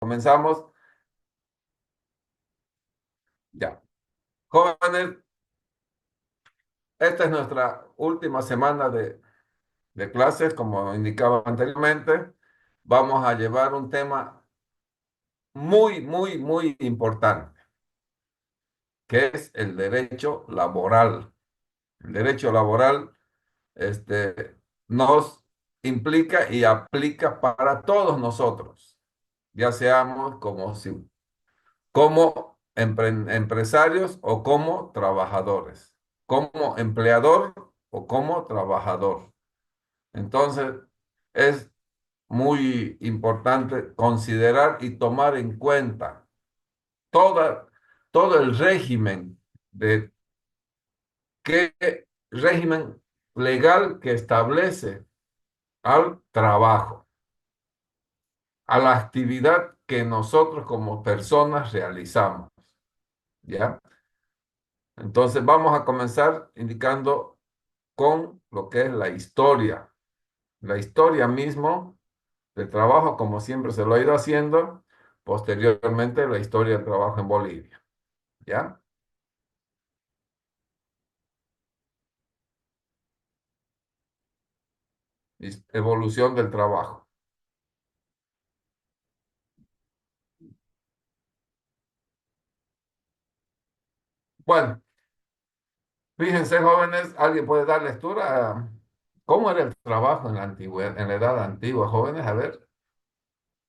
Comenzamos. Ya. Jóvenes, esta es nuestra última semana de clases, como indicaba anteriormente. Vamos a llevar un tema muy importante, que es el derecho laboral. El derecho laboral, nos implica y aplica para todos nosotros, ya seamos como empresarios o como trabajadores, como empleador o como trabajador. Entonces, es muy importante considerar y tomar en cuenta toda, todo el régimen de qué régimen legal que establece al trabajo, a la actividad que nosotros como personas realizamos, ¿ya? Entonces vamos a comenzar indicando con lo que es la historia mismo del trabajo, como siempre se lo ha ido haciendo, posteriormente la historia del trabajo en Bolivia, ¿ya? Evolución del trabajo. Bueno, fíjense, jóvenes, ¿alguien puede dar lectura a cómo era el trabajo en la antigüedad, en la edad antigua, jóvenes? A ver,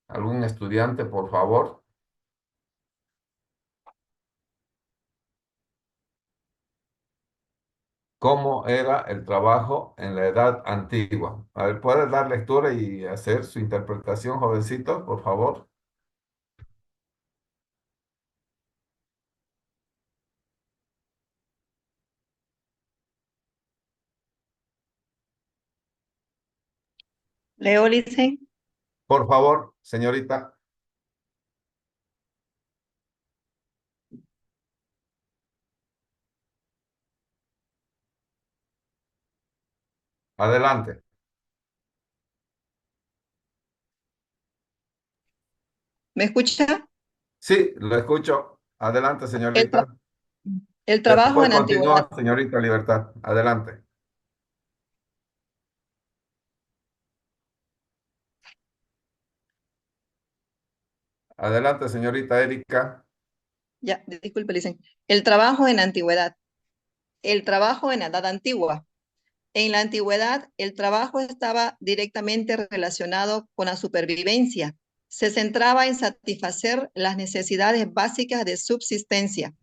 algún estudiante, por favor. ¿Cómo era el trabajo en la edad antigua? A ver, ¿puede dar lectura y hacer su interpretación, jovencito, por favor? Leo, Licen. Por favor, señorita, adelante. ¿Me escucha? Sí, lo escucho. Adelante, El, tra- señorita. el trabajo Después en la antigüedad. continúa, señorita Libertad. Adelante. Adelante, señorita Erika. Ya, disculpe, Licen. El trabajo en la antigüedad. El trabajo en la edad antigua. En la antigüedad, el trabajo estaba directamente relacionado con la supervivencia. Se centraba en satisfacer las necesidades básicas de subsistencia.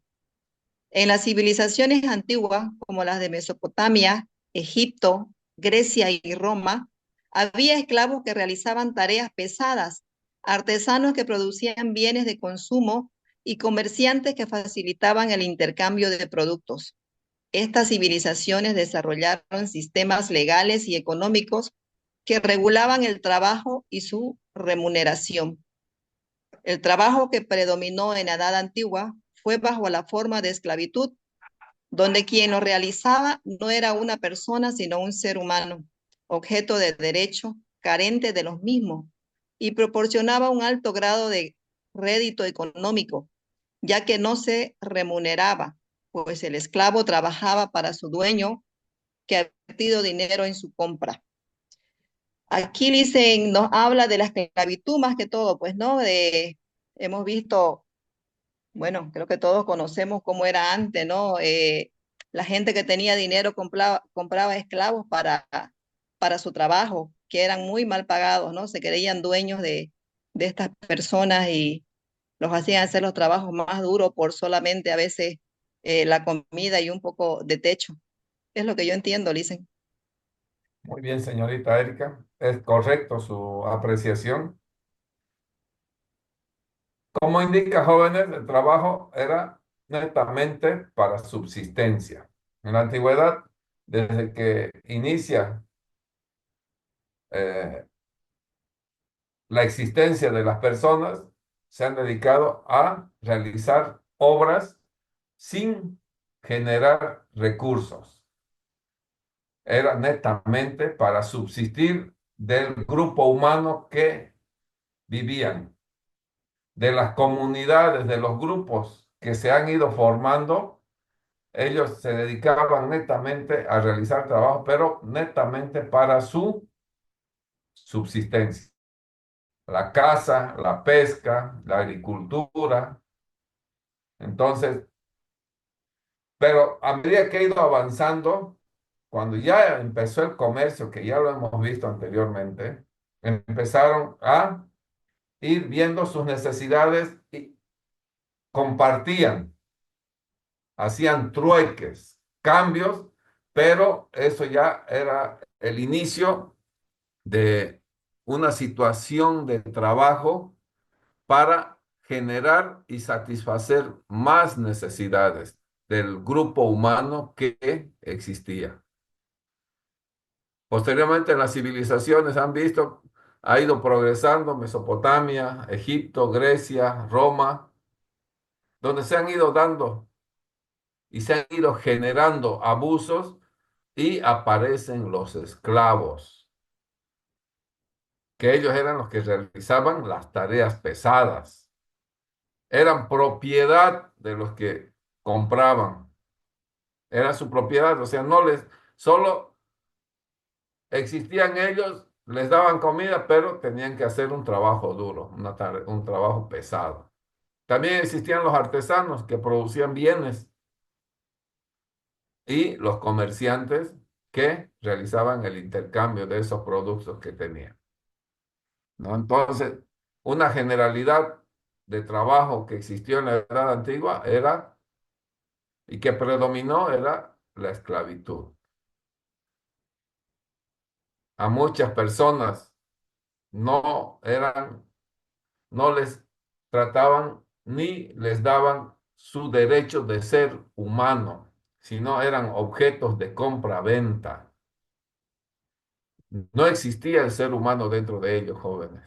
En las civilizaciones antiguas, como las de Mesopotamia, Egipto, Grecia y Roma, había esclavos que realizaban tareas pesadas, artesanos que producían bienes de consumo y comerciantes que facilitaban el intercambio de productos. Estas civilizaciones desarrollaron sistemas legales y económicos que regulaban el trabajo y su remuneración. El trabajo que predominó en la Edad Antigua fue bajo la forma de esclavitud, donde quien lo realizaba no era una persona, sino un ser humano, objeto de derecho, carente de los mismos, y proporcionaba un alto grado de rédito económico, ya que no se remuneraba, pues el esclavo trabajaba para su dueño, que ha invertido dinero en su compra. Aquí dicen, nos habla de la esclavitud más que todo, pues, ¿no? Hemos visto, bueno, creo que todos conocemos cómo era antes, ¿no? La gente que tenía dinero compraba esclavos para su trabajo, que eran muy mal pagados, ¿no? Se creían dueños de estas personas y los hacían hacer los trabajos más duros por solamente a veces la comida y un poco de techo. Es lo que yo entiendo, dicen. Muy bien, señorita Erika. Es correcto su apreciación. Como indica, jóvenes, el trabajo era netamente para subsistencia. En la antigüedad, desde que inicia eh, la existencia de las personas, se han dedicado a realizar obras sin generar recursos. Era netamente para subsistir del grupo humano que vivían. de las comunidades, de los grupos que se han ido formando. Ellos se dedicaban netamente a realizar trabajo, pero netamente para su subsistencia. La caza, la pesca, la agricultura. Entonces, pero a medida que ha ido avanzando, cuando ya empezó el comercio, que ya lo hemos visto anteriormente, empezaron a ir viendo sus necesidades y compartían, hacían trueques, cambios, pero eso ya era el inicio de una situación de trabajo para generar y satisfacer más necesidades del grupo humano que existía. Posteriormente, las civilizaciones han visto, ha ido progresando Mesopotamia, Egipto, Grecia, Roma, donde se han ido dando y se han ido generando abusos y aparecen los esclavos, que ellos eran los que realizaban las tareas pesadas, eran propiedad de los que compraban, era su propiedad, o sea, no les, solo existían ellos, les daban comida, pero tenían que hacer un trabajo duro, un trabajo pesado. También existían los artesanos que producían bienes y los comerciantes que realizaban el intercambio de esos productos que tenían, ¿no? Entonces, una generalidad de trabajo que existió en la Edad Antigua era, y que predominó, era la esclavitud. A muchas personas no eran, no les trataban ni les daban su derecho de ser humano, sino eran objetos de compra-venta. No existía el ser humano dentro de ellos, jóvenes,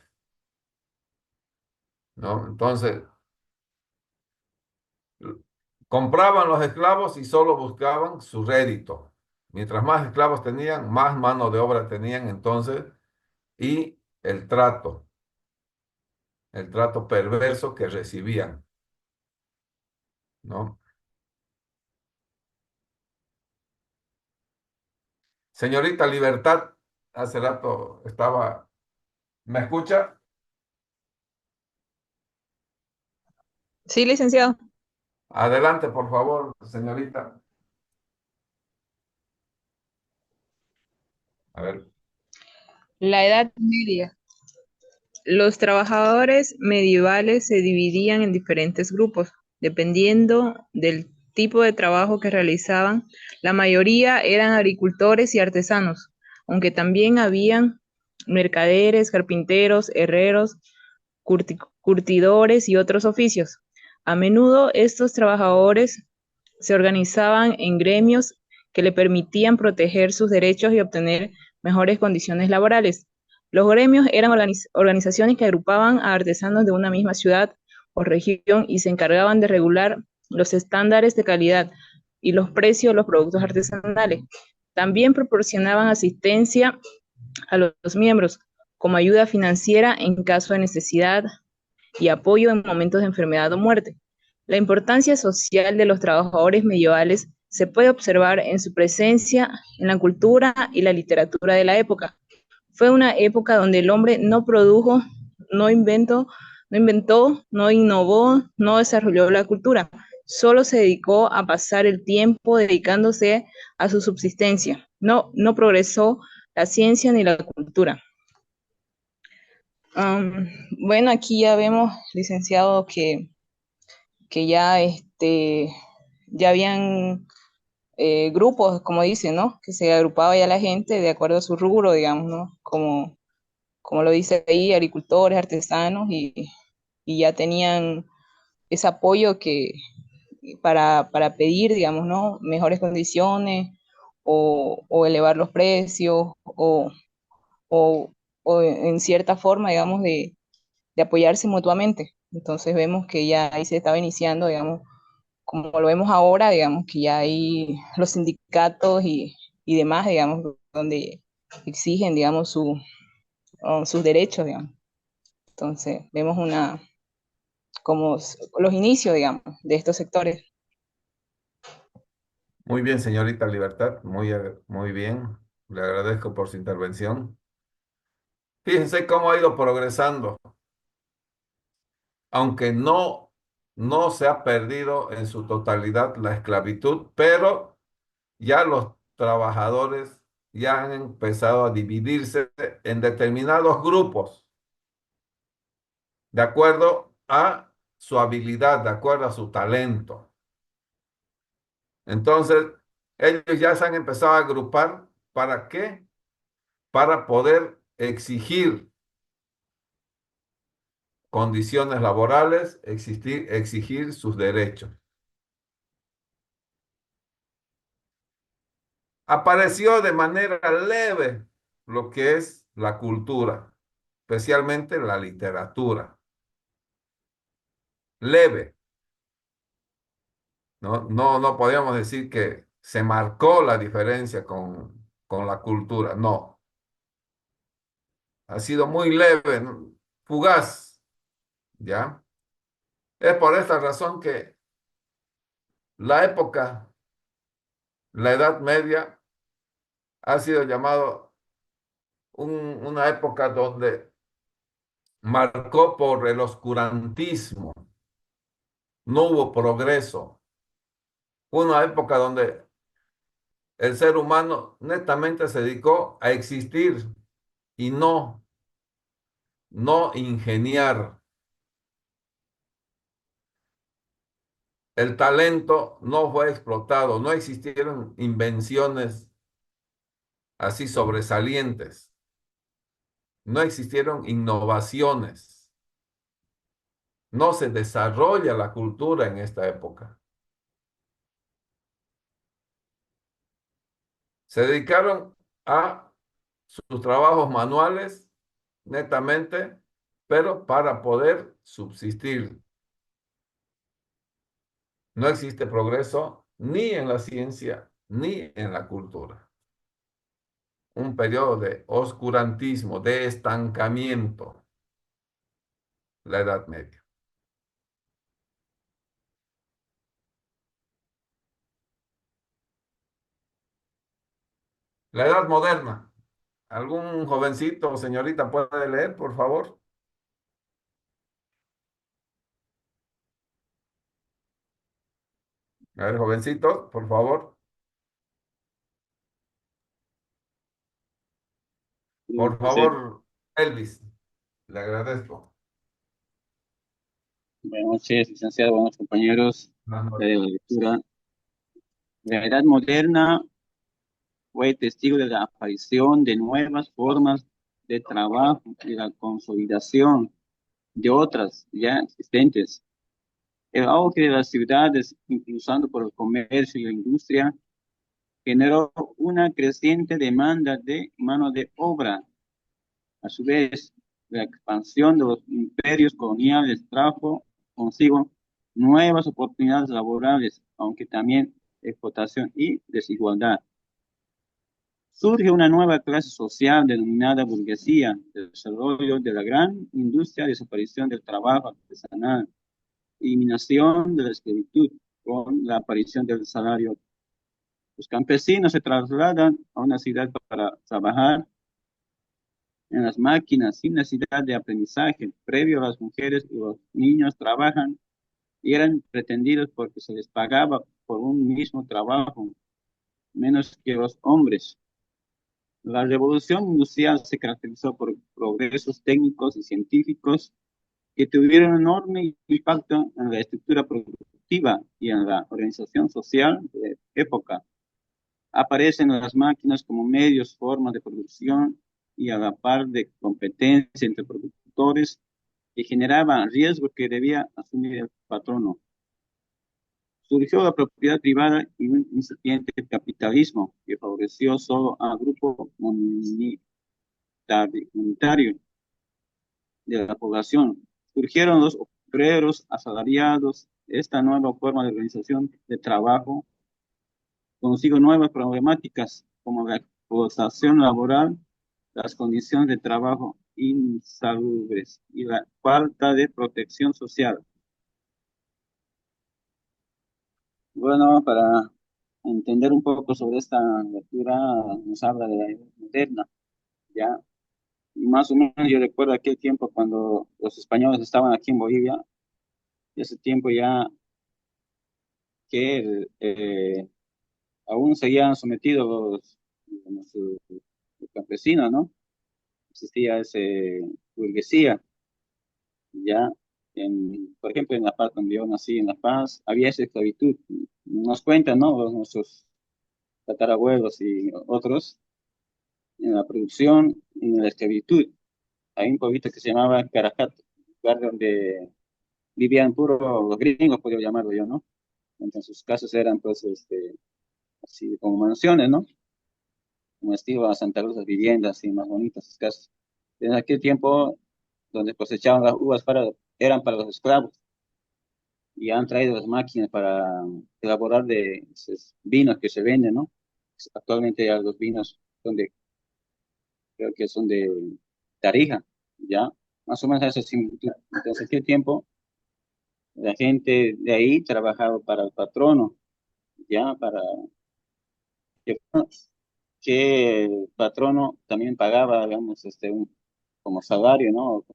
¿no? Entonces, compraban los esclavos y solo buscaban su rédito. Mientras más esclavos tenían, más mano de obra tenían entonces y el trato perverso que recibían, ¿no? Señorita Libertad, hace rato estaba, ¿me escucha? Sí, licenciado. Adelante, por favor, señorita. A ver. La Edad Media. Los trabajadores medievales se dividían en diferentes grupos, dependiendo del tipo de trabajo que realizaban. La mayoría eran agricultores y artesanos, aunque también habían mercaderes, carpinteros, herreros, curtidores y otros oficios. A menudo estos trabajadores se organizaban en gremios que le permitían proteger sus derechos y obtener mejores condiciones laborales. Los gremios eran organizaciones que agrupaban a artesanos de una misma ciudad o región y se encargaban de regular los estándares de calidad y los precios de los productos artesanales. También proporcionaban asistencia a los miembros como ayuda financiera en caso de necesidad y apoyo en momentos de enfermedad o muerte. La importancia social de los trabajadores medievales se puede observar en su presencia en la cultura y la literatura de la época. Fue una época donde el hombre no produjo, no inventó, no innovó, no desarrolló la cultura. Solo se dedicó a pasar el tiempo dedicándose a su subsistencia. No progresó la ciencia ni la cultura. Bueno, aquí ya vemos, licenciado, que ya, ya habían grupos, como dicen, ¿no? Que se agrupaba ya la gente de acuerdo a su rubro, digamos, ¿no? Como lo dice ahí, agricultores, artesanos, y ya tenían ese apoyo para pedir, digamos, ¿no? Mejores condiciones o elevar los precios o, o en cierta forma, digamos, de apoyarse mutuamente. Entonces vemos que ya ahí se estaba iniciando, digamos, como lo vemos ahora, digamos, que ya hay los sindicatos y demás, digamos, donde exigen, digamos, sus derechos, digamos. Entonces vemos como los inicios, digamos, de estos sectores. Muy bien, señorita Libertad, muy bien. Le agradezco por su intervención. Fíjense cómo ha ido progresando, aunque no se ha perdido en su totalidad la esclavitud, pero ya los trabajadores ya han empezado a dividirse en determinados grupos, de acuerdo a su habilidad, de acuerdo a su talento. Entonces, ellos ya se han empezado a agrupar. ¿Para qué? Para poder exigir condiciones laborales, exigir sus derechos. Apareció de manera leve lo que es la cultura, especialmente la literatura. Leve, ¿no? No podríamos decir que se marcó la diferencia con la cultura, no. Ha sido muy leve, ¿no? Fugaz, ¿ya? Es por esta razón que la época, la Edad Media, ha sido llamado una época donde marcó por el oscurantismo, no hubo progreso, una época donde el ser humano netamente se dedicó a existir y no ingeniar. El talento no fue explotado, no existieron invenciones así sobresalientes, no existieron innovaciones, no se desarrolla la cultura en esta época. Se dedicaron a sus trabajos manuales netamente, pero para poder subsistir. No existe progreso ni en la ciencia ni en la cultura. Un periodo de oscurantismo, de estancamiento, la Edad Media. La Edad Moderna. ¿Algún jovencito o señorita puede leer, por favor? A ver, jovencito, por favor. Por Entonces, favor, Elvis, le agradezco. buenas noches, licenciado, buenos compañeros Buenas de noches. la lectura. La Edad Moderna fue testigo de la aparición de nuevas formas de trabajo y la consolidación de otras ya existentes. El auge de las ciudades, impulsado por el comercio y la industria, generó una creciente demanda de mano de obra. A su vez, la expansión de los imperios coloniales trajo consigo nuevas oportunidades laborales, aunque también explotación y desigualdad. Surge una nueva clase social denominada burguesía, el desarrollo de la gran industria, desaparición del trabajo artesanal, eliminación de la esclavitud con la aparición del salario. Los campesinos se trasladan a una ciudad para trabajar en las máquinas sin necesidad de aprendizaje. Previo, las mujeres y los niños trabajan y eran pretendidos porque se les pagaba por un mismo trabajo, menos que los hombres. La revolución industrial se caracterizó por progresos técnicos y científicos que tuvieron un enorme impacto en la estructura productiva y en la organización social de la época. Aparecen las máquinas como medios, formas de producción y a la par de competencia entre productores que generaban riesgo que debía asumir el patrono. Surgió la propiedad privada y un incipiente capitalismo que favoreció solo a grupo monetario de la población. Surgieron los obreros asalariados. Esta nueva forma de organización de trabajo consigo nuevas problemáticas como la explotación laboral, las condiciones de trabajo insalubres y la falta de protección social. Bueno, para entender un poco sobre esta lectura, nos habla de la edad moderna, ¿ya? Más o menos yo recuerdo aquel tiempo cuando los españoles estaban aquí en Bolivia, ese tiempo ya que aún seguían sometidos los campesinos, ¿no? Existía ese burguesía, ya. Por ejemplo, en La Paz, cuando yo nací en La Paz, había esa esclavitud. Nos cuentan, ¿no? Nuestros tatarabuelos y otros, en la producción, en la esclavitud. Hay un pueblito que se llamaba Carajato, lugar donde vivían puros los gringos, podría llamarlo yo, ¿no? Entonces sus casas eran, pues, así como mansiones, ¿no? Como estilo a Santa Rosa, viviendas así más bonitas, sus casas. En aquel tiempo, donde cosechaban las uvas eran para los esclavos y han traído las máquinas para elaborar de esos vinos que se venden, ¿no? Actualmente ya los vinos son creo que son de Tarija, ¿ya? Más o menos esa similitud. Entonces, aquel tiempo, la gente de ahí trabajaba para el patrono, ¿ya? Para que, que el patrono también pagaba, digamos, como salario, ¿no?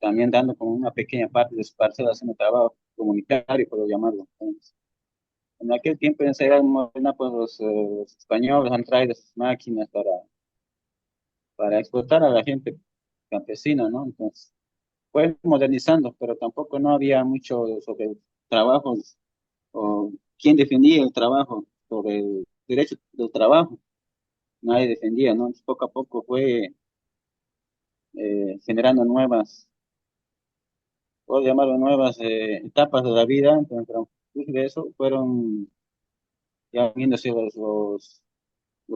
También dando como una pequeña parte de su parcela haciendo trabajo comunitario, puedo llamarlo. Entonces, en aquel tiempo en esa edad moderna, pues los españoles han traído sus máquinas para explotar a la gente campesina, ¿no? Entonces, fue modernizando, pero tampoco no había mucho sobre el trabajo o quién defendía el trabajo, sobre el derecho del trabajo, nadie defendía, ¿no? Entonces, poco a poco fue generando puedo llamarlo nuevas etapas de la vida, entonces, de eso fueron ya viéndose los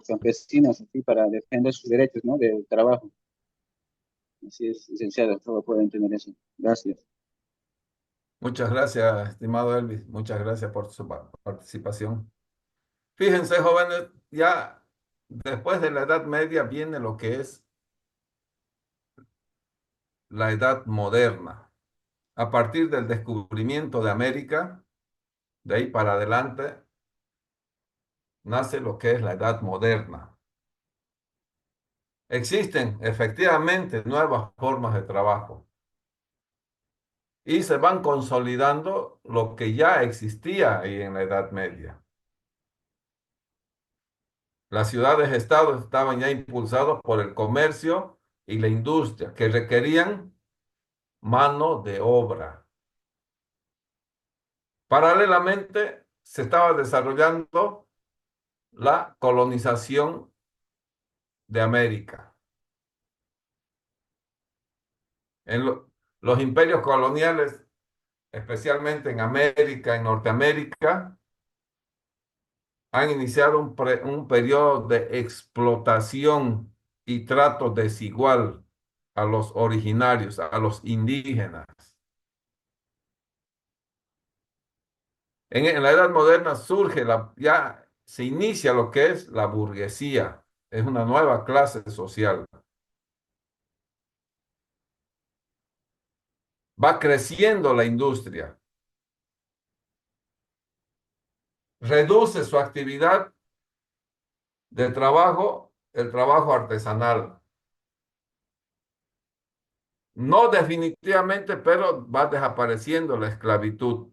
campesinos así, para defender sus derechos, ¿no? Del trabajo. Así es, licenciado, todo puede entender eso. Gracias. Muchas gracias, estimado Elvis. Muchas gracias por su participación. Fíjense, jóvenes, ya después de la Edad Media viene lo que es la Edad Moderna. A partir del descubrimiento de América, de ahí para adelante, nace lo que es la Edad Moderna. Existen efectivamente nuevas formas de trabajo y se van consolidando lo que ya existía ahí en la Edad Media. Las ciudades-estados estaban ya impulsados por el comercio y la industria, que requerían mano de obra. Paralelamente, se estaba desarrollando la colonización de América. Los imperios coloniales, especialmente en América, en Norteamérica, han iniciado un periodo de explotación y trato desigual a los originarios, a los indígenas. En la Edad Moderna ya se inicia lo que es la burguesía, es una nueva clase social. Va creciendo la industria, reduce su actividad de trabajo, el trabajo artesanal. No definitivamente, pero va desapareciendo la esclavitud,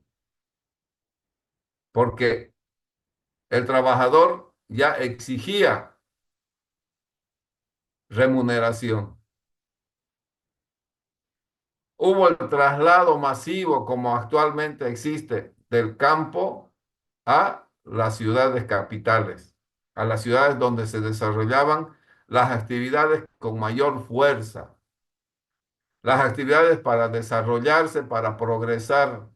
porque el trabajador ya exigía remuneración. Hubo el traslado masivo, como actualmente existe, del campo a las ciudades capitales, a las ciudades donde se desarrollaban las actividades con mayor fuerza, las actividades para desarrollarse, para progresar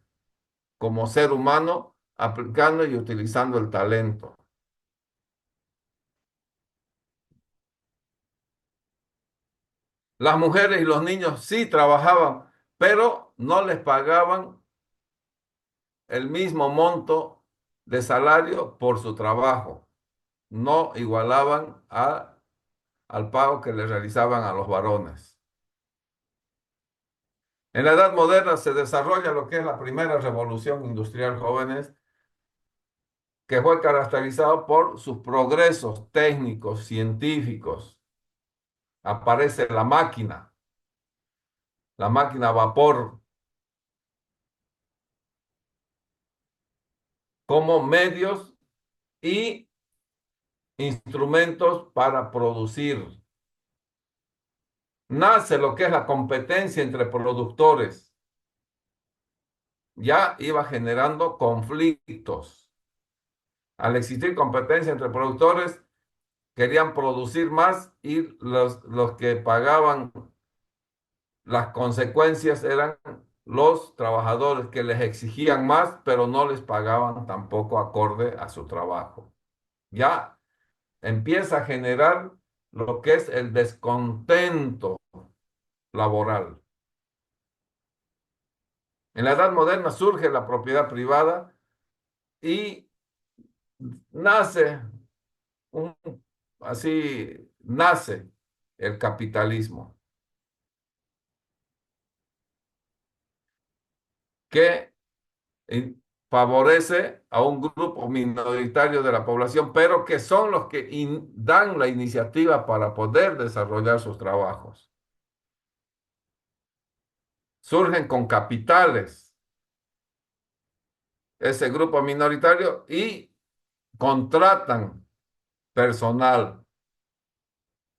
como ser humano, aplicando y utilizando el talento. Las mujeres y los niños sí trabajaban, pero no les pagaban el mismo monto de salario por su trabajo. No igualaban al pago que le realizaban a los varones. En la Edad Moderna se desarrolla lo que es la primera revolución industrial, jóvenes, que fue caracterizado por sus progresos técnicos, científicos. Aparece la máquina a vapor, como medios y instrumentos para producir. Nace lo que es la competencia entre productores. Ya iba generando conflictos. Al existir competencia entre productores, querían producir más y los que pagaban las consecuencias eran los trabajadores que les exigían más, pero no les pagaban tampoco acorde a su trabajo. Ya empieza a generar lo que es el descontento laboral. En la Edad Moderna surge la propiedad privada y nace un, nace el capitalismo, que favorece a un grupo minoritario de la población, pero que son los que dan la iniciativa para poder desarrollar sus trabajos. Surgen con capitales ese grupo minoritario y contratan personal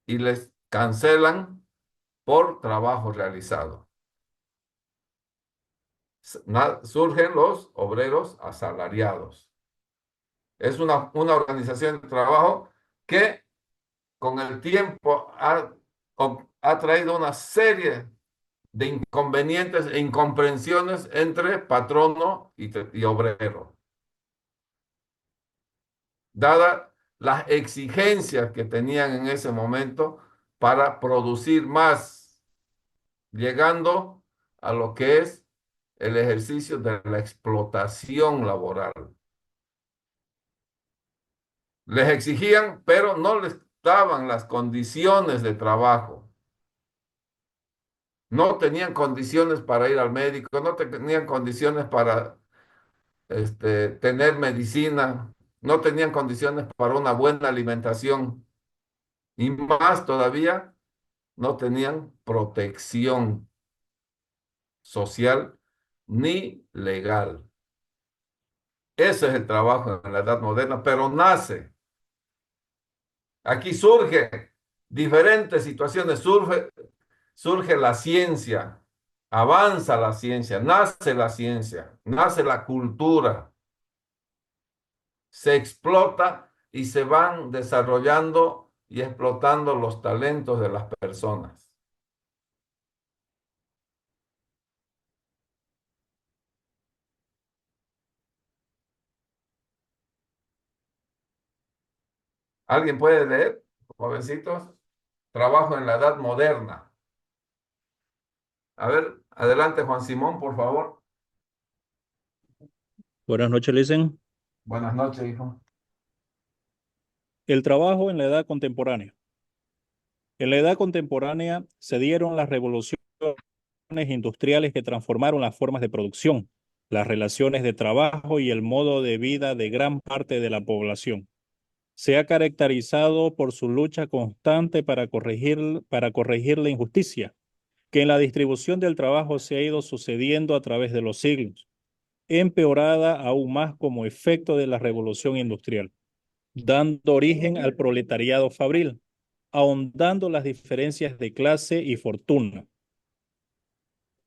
y les cancelan por trabajo realizado. Surgen los obreros asalariados. Es una organización de trabajo que con el tiempo ha traído una serie de inconvenientes e incomprensiones entre patrono y obrero, dadas las exigencias que tenían en ese momento para producir más, llegando a lo que es el ejercicio de la explotación laboral. Les exigían, pero no les daban las condiciones de trabajo. No tenían condiciones para ir al médico, no tenían condiciones para tener medicina, no tenían condiciones para una buena alimentación y más todavía no tenían protección social ni legal. Ese es el trabajo en la Edad Moderna, pero aquí surge diferentes situaciones, surge la ciencia, avanza la ciencia, nace la cultura, se explota y se van desarrollando y explotando los talentos de las personas. ¿Alguien puede leer, jovencitos? Trabajo en la Edad Moderna. A ver, adelante Juan Simón, por favor. Buenas noches, Licen. Buenas noches, hijo. El trabajo en la edad contemporánea. En la edad contemporánea se dieron las revoluciones industriales que transformaron las formas de producción, las relaciones de trabajo y el modo de vida de gran parte de la población. Se ha caracterizado por su lucha constante para corregir la injusticia, que en la distribución del trabajo se ha ido sucediendo a través de los siglos, empeorada aún más como efecto de la revolución industrial, dando origen al proletariado fabril, ahondando las diferencias de clase y fortuna.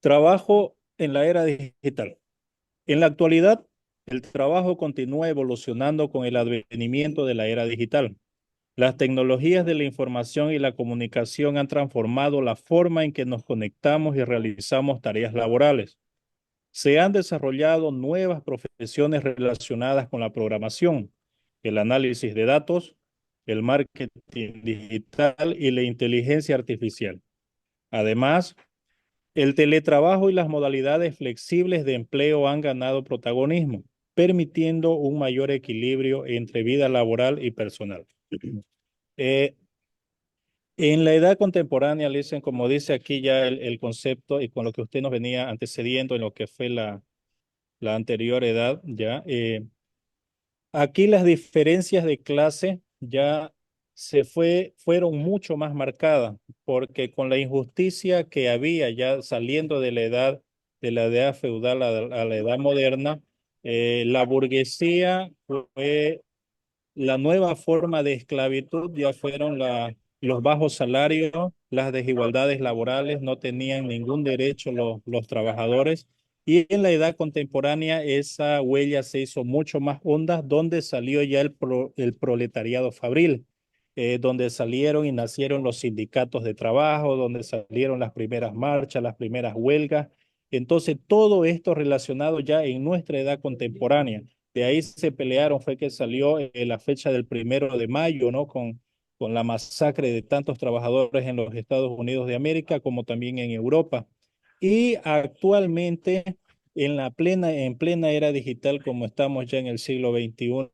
Trabajo en la era digital. En la actualidad, el trabajo continúa evolucionando con el advenimiento de la era digital. Las tecnologías de la información y la comunicación han transformado la forma en que nos conectamos y realizamos tareas laborales. Se han desarrollado nuevas profesiones relacionadas con la programación, el análisis de datos, el marketing digital y la inteligencia artificial. Además, el teletrabajo y las modalidades flexibles de empleo han ganado protagonismo, permitiendo un mayor equilibrio entre vida laboral y personal. Eh, en la edad contemporánea, Listen, como dice aquí ya el concepto y con lo que usted nos venía antecediendo en lo que fue la anterior edad, ya, Aquí las diferencias de clase ya fueron mucho más marcadas, porque con la injusticia que había ya saliendo de la edad feudal a la edad moderna, la burguesía fue la nueva forma de esclavitud, ya fueron los bajos salarios, las desigualdades laborales, no tenían ningún derecho los trabajadores. Y en la edad contemporánea esa huella se hizo mucho más honda, donde salió ya el proletariado fabril, donde salieron y nacieron los sindicatos de trabajo, donde salieron las primeras marchas, las primeras huelgas. Entonces, todo esto relacionado ya en nuestra edad contemporánea. De ahí se pelearon, fue que salió la fecha del 1 de mayo, ¿no? Con la masacre de tantos trabajadores en los Estados Unidos de América como también en Europa. Y actualmente, en plena era digital, como estamos ya en el siglo XXI,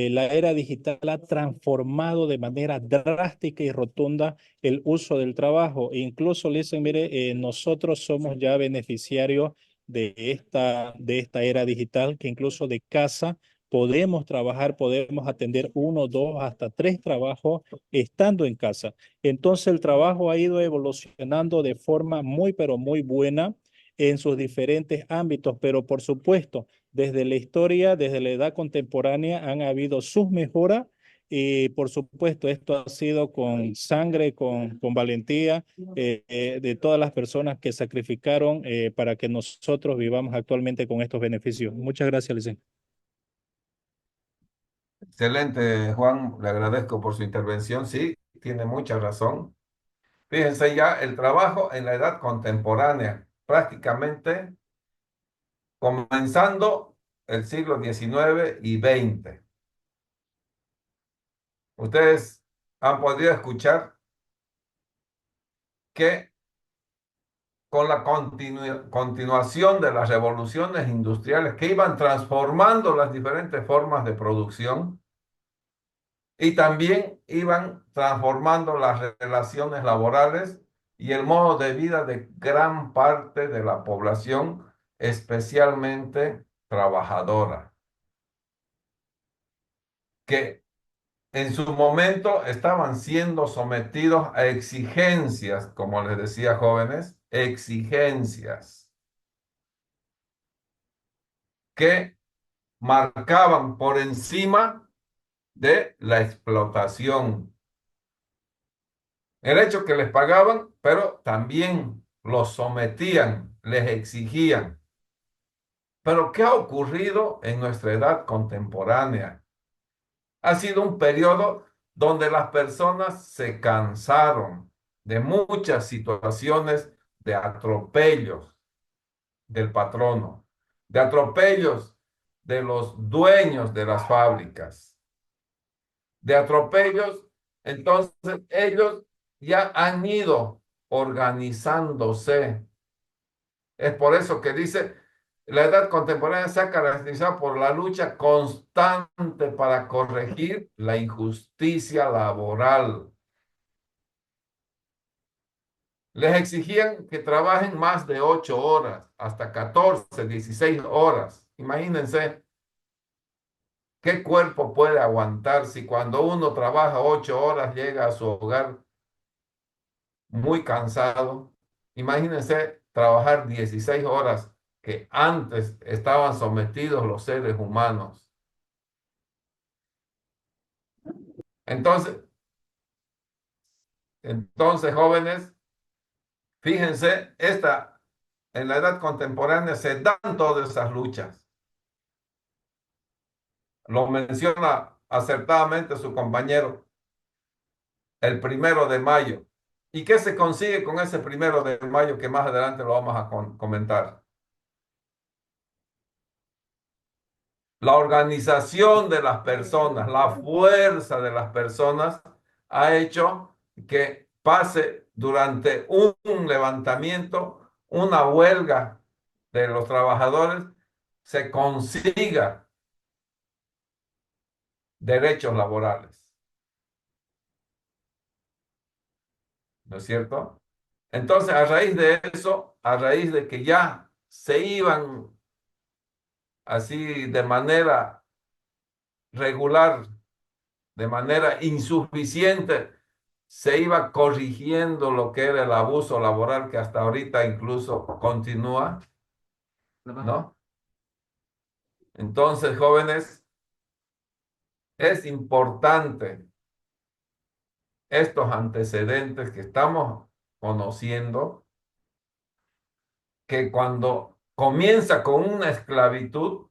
la era digital ha transformado de manera drástica y rotunda el uso del trabajo. E incluso le dicen, mire, nosotros somos ya beneficiarios de esta era digital, que incluso de casa podemos trabajar, podemos atender uno, dos, hasta tres trabajos estando en casa. Entonces el trabajo ha ido evolucionando de forma muy, pero muy buena en sus diferentes ámbitos, pero por supuesto, desde la historia, desde la edad contemporánea, han habido sus mejoras y por supuesto esto ha sido con sangre, con valentía de todas las personas que sacrificaron para que nosotros vivamos actualmente con estos beneficios. Muchas gracias, licenciado. Excelente, Juan, le agradezco por su intervención. Sí, tiene mucha razón. Fíjense ya, el trabajo en la edad contemporánea, prácticamente comenzando el siglo XIX y XX. Ustedes han podido escuchar que con la continuación de las revoluciones industriales que iban transformando las diferentes formas de producción y también iban transformando las relaciones laborales y el modo de vida de gran parte de la población, especialmente trabajadora, que en su momento estaban siendo sometidos a exigencias, como les decía, jóvenes, exigencias que marcaban por encima de la explotación. El hecho que les pagaban, pero también los sometían, les exigían. Pero ¿qué ha ocurrido en nuestra edad contemporánea? Ha sido un periodo donde las personas se cansaron de muchas situaciones de atropellos del patrono, de atropellos de los dueños de las fábricas, de atropellos. Entonces ellos ya han ido organizándose. Es por eso que dice, la edad contemporánea se ha caracterizado por la lucha constante para corregir la injusticia laboral. Les exigían que trabajen más de 8 horas, hasta 14, 16 horas. Imagínense qué cuerpo puede aguantar si cuando uno trabaja 8 horas llega a su hogar muy cansado. Imagínense trabajar 16 horas que antes estaban sometidos los seres humanos. Entonces, jóvenes, fíjense, en la edad contemporánea se dan todas esas luchas. Lo menciona acertadamente su compañero, el 1 de mayo. ¿Y qué se consigue con ese 1 de mayo que más adelante lo vamos a comentar? La organización de las personas, la fuerza de las personas ha hecho que pase durante un levantamiento, una huelga de los trabajadores, se consiga derechos laborales. ¿No es cierto? Entonces, a raíz de eso, a raíz de que ya se iban así de manera regular, de manera insuficiente, se iba corrigiendo lo que era el abuso laboral que hasta ahorita incluso continúa, ¿no? Entonces, jóvenes, es importante estos antecedentes que estamos conociendo, que cuando comienza con una esclavitud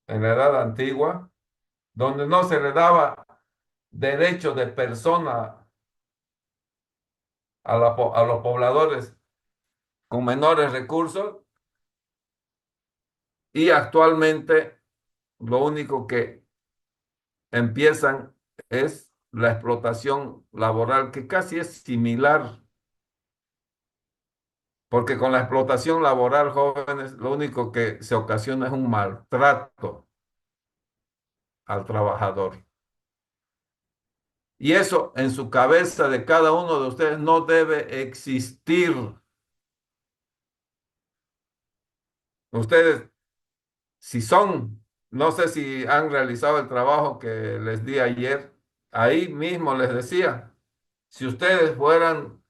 en la edad antigua, donde no se le daba derecho de persona a los pobladores con menores recursos, y actualmente lo único que empiezan es la explotación laboral, que casi es similar, porque con la explotación laboral, jóvenes, lo único que se ocasiona es un maltrato al trabajador. Y eso en su cabeza de cada uno de ustedes no debe existir. Ustedes, si son, no sé si han realizado el trabajo que les di ayer, ahí mismo les decía, si ustedes fueran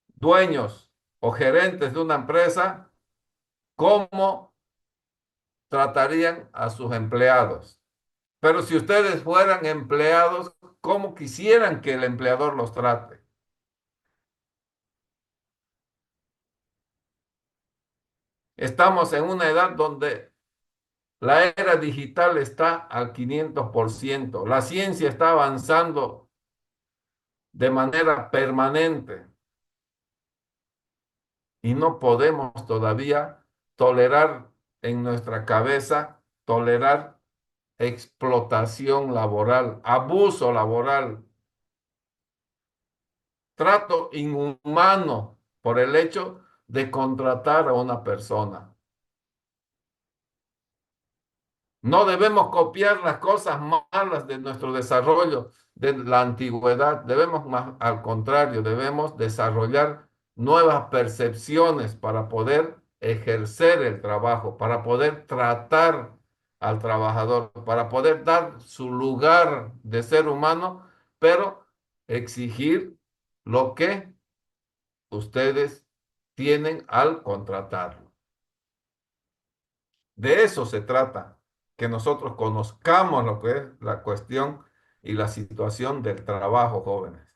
dueños o gerentes de una empresa, ¿cómo tratarían a sus empleados? Pero si ustedes fueran empleados, ¿cómo quisieran que el empleador los trate? Estamos en una edad donde la era digital está al 500%. La ciencia está avanzando de manera permanente y no podemos todavía tolerar en nuestra cabeza, tolerar explotación laboral, abuso laboral, trato inhumano por el hecho de contratar a una persona. No debemos copiar las cosas malas de nuestro desarrollo de la antigüedad. Debemos, más al contrario, debemos desarrollar nuevas percepciones para poder ejercer el trabajo, para poder tratar al trabajador, para poder dar su lugar de ser humano, pero exigir lo que ustedes tienen al contratarlo. De eso se trata, que nosotros conozcamos lo que es la cuestión y la situación del trabajo, jóvenes.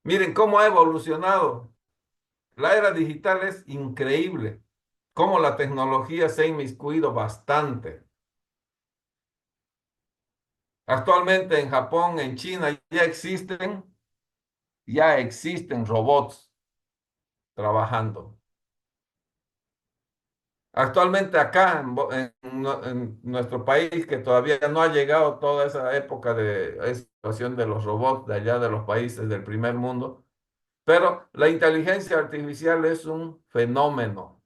Miren cómo ha evolucionado. La era digital es increíble, cómo la tecnología se ha inmiscuido bastante. Actualmente en Japón, en China, ya existen robots trabajando. Actualmente acá en nuestro país, que todavía no ha llegado toda esa época de esa situación de los robots de allá de los países del primer mundo, pero la inteligencia artificial es un fenómeno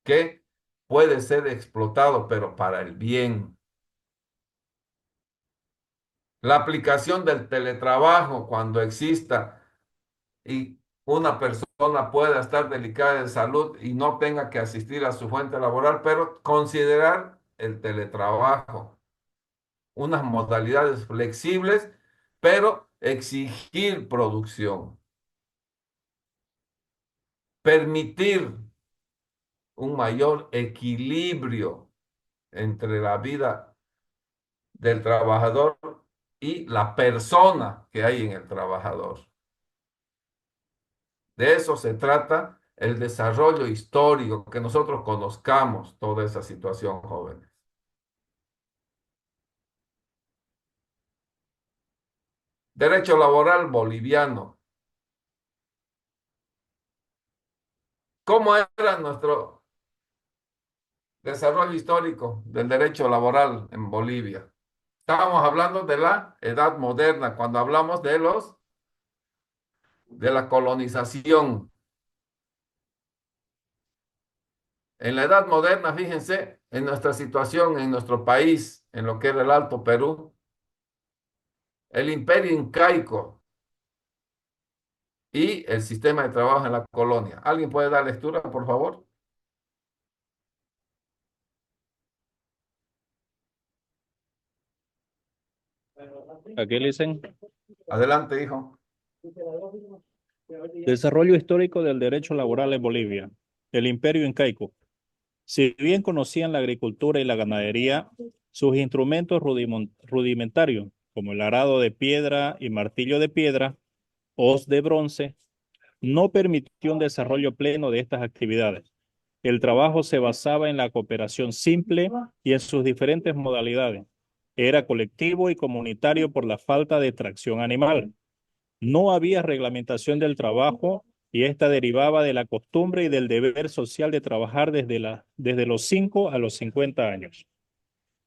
que puede ser explotado, pero para el bien. La aplicación del teletrabajo cuando exista y una persona pueda estar delicada de salud y no tenga que asistir a su fuente laboral, pero considerar el teletrabajo, unas modalidades flexibles, pero exigir producción, permitir un mayor equilibrio entre la vida del trabajador y la persona que hay en el trabajador. De eso se trata el desarrollo histórico, que nosotros conozcamos toda esa situación, jóvenes. Derecho laboral boliviano. ¿Cómo era nuestro desarrollo histórico del derecho laboral en Bolivia? Estábamos hablando de la edad moderna, cuando hablamos de la colonización. En la edad moderna, fíjense, en nuestra situación, en nuestro país, en lo que era el Alto Perú, el imperio incaico y el sistema de trabajo en la colonia. ¿Alguien puede dar lectura, por favor? Aquí le dicen Adelante, hijo. desarrollo histórico del derecho laboral en Bolivia. El imperio incaico. Si bien conocían la agricultura y la ganadería, sus instrumentos rudimentarios, como el arado de piedra y martillo de piedra, hoz de bronce, no permitió un desarrollo pleno de estas actividades. El trabajo se basaba en la cooperación simple y en sus diferentes modalidades. Era colectivo y comunitario por la falta de tracción animal. No había reglamentación del trabajo y esta derivaba de la costumbre y del deber social de trabajar desde los 5 a los 50 años.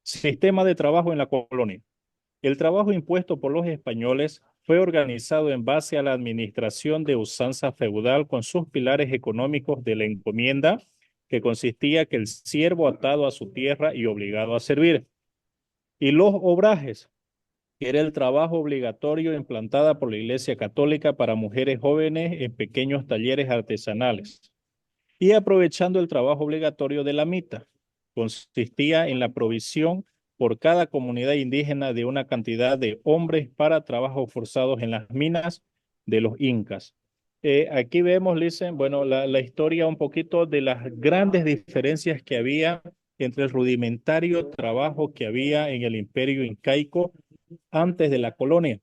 Sistema de trabajo en la colonia. El trabajo impuesto por los españoles fue organizado en base a la administración de usanza feudal con sus pilares económicos de la encomienda, que consistía que el siervo atado a su tierra y obligado a servir, y los obrajes, que era el trabajo obligatorio implantada por la Iglesia Católica para mujeres jóvenes en pequeños talleres artesanales. Y aprovechando el trabajo obligatorio de la mita, consistía en la provisión por cada comunidad indígena de una cantidad de hombres para trabajos forzados en las minas de los incas. Aquí vemos, Listen, bueno, la historia un poquito de las grandes diferencias que había entre el rudimentario trabajo que había en el imperio incaico antes de la colonia.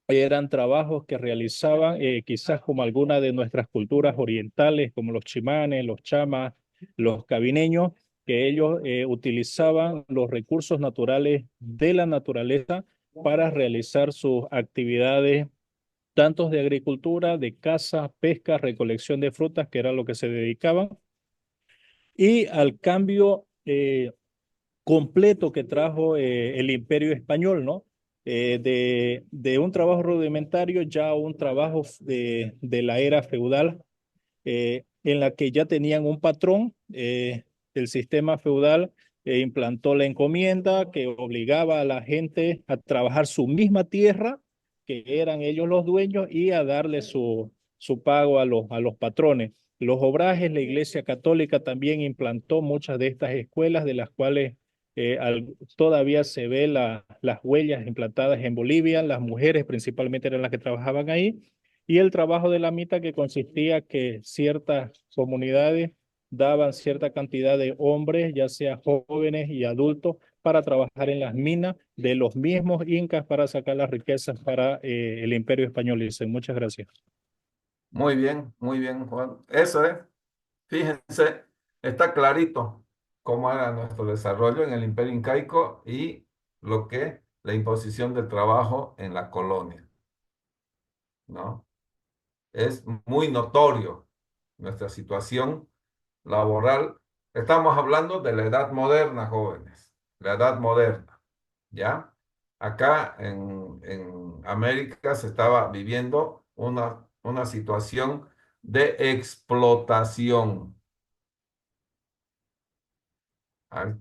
Eran trabajos que realizaban quizás como algunas de nuestras culturas orientales, como los chimanes, los chamas, los cabineños, que ellos utilizaban los recursos naturales de la naturaleza para realizar sus actividades, tanto de agricultura, de caza, pesca, recolección de frutas, que era lo que se dedicaban, y al cambio completo que trajo el Imperio Español, ¿no? De un trabajo rudimentario ya a un trabajo de la era feudal, en la que ya tenían un patrón. El sistema feudal implantó la encomienda que obligaba a la gente a trabajar su misma tierra, que eran ellos los dueños, y a darle su pago a los patrones. Los obrajes, la Iglesia Católica también implantó muchas de estas escuelas, de las cuales todavía se ve las huellas implantadas en Bolivia. Las mujeres principalmente eran las que trabajaban ahí, y el trabajo de la mita, que consistía que ciertas comunidades daban cierta cantidad de hombres, ya sea jóvenes y adultos, para trabajar en las minas de los mismos incas para sacar las riquezas para el Imperio Español. Dicen, muchas gracias. Muy bien, Juan. Eso es. Fíjense, está clarito cómo era nuestro desarrollo en el Imperio Incaico y lo que la imposición del trabajo en la colonia, ¿no? Es muy notorio nuestra situación laboral. Estamos hablando de la edad moderna, jóvenes, la edad moderna, ¿ya? Acá en América se estaba viviendo una situación de explotación.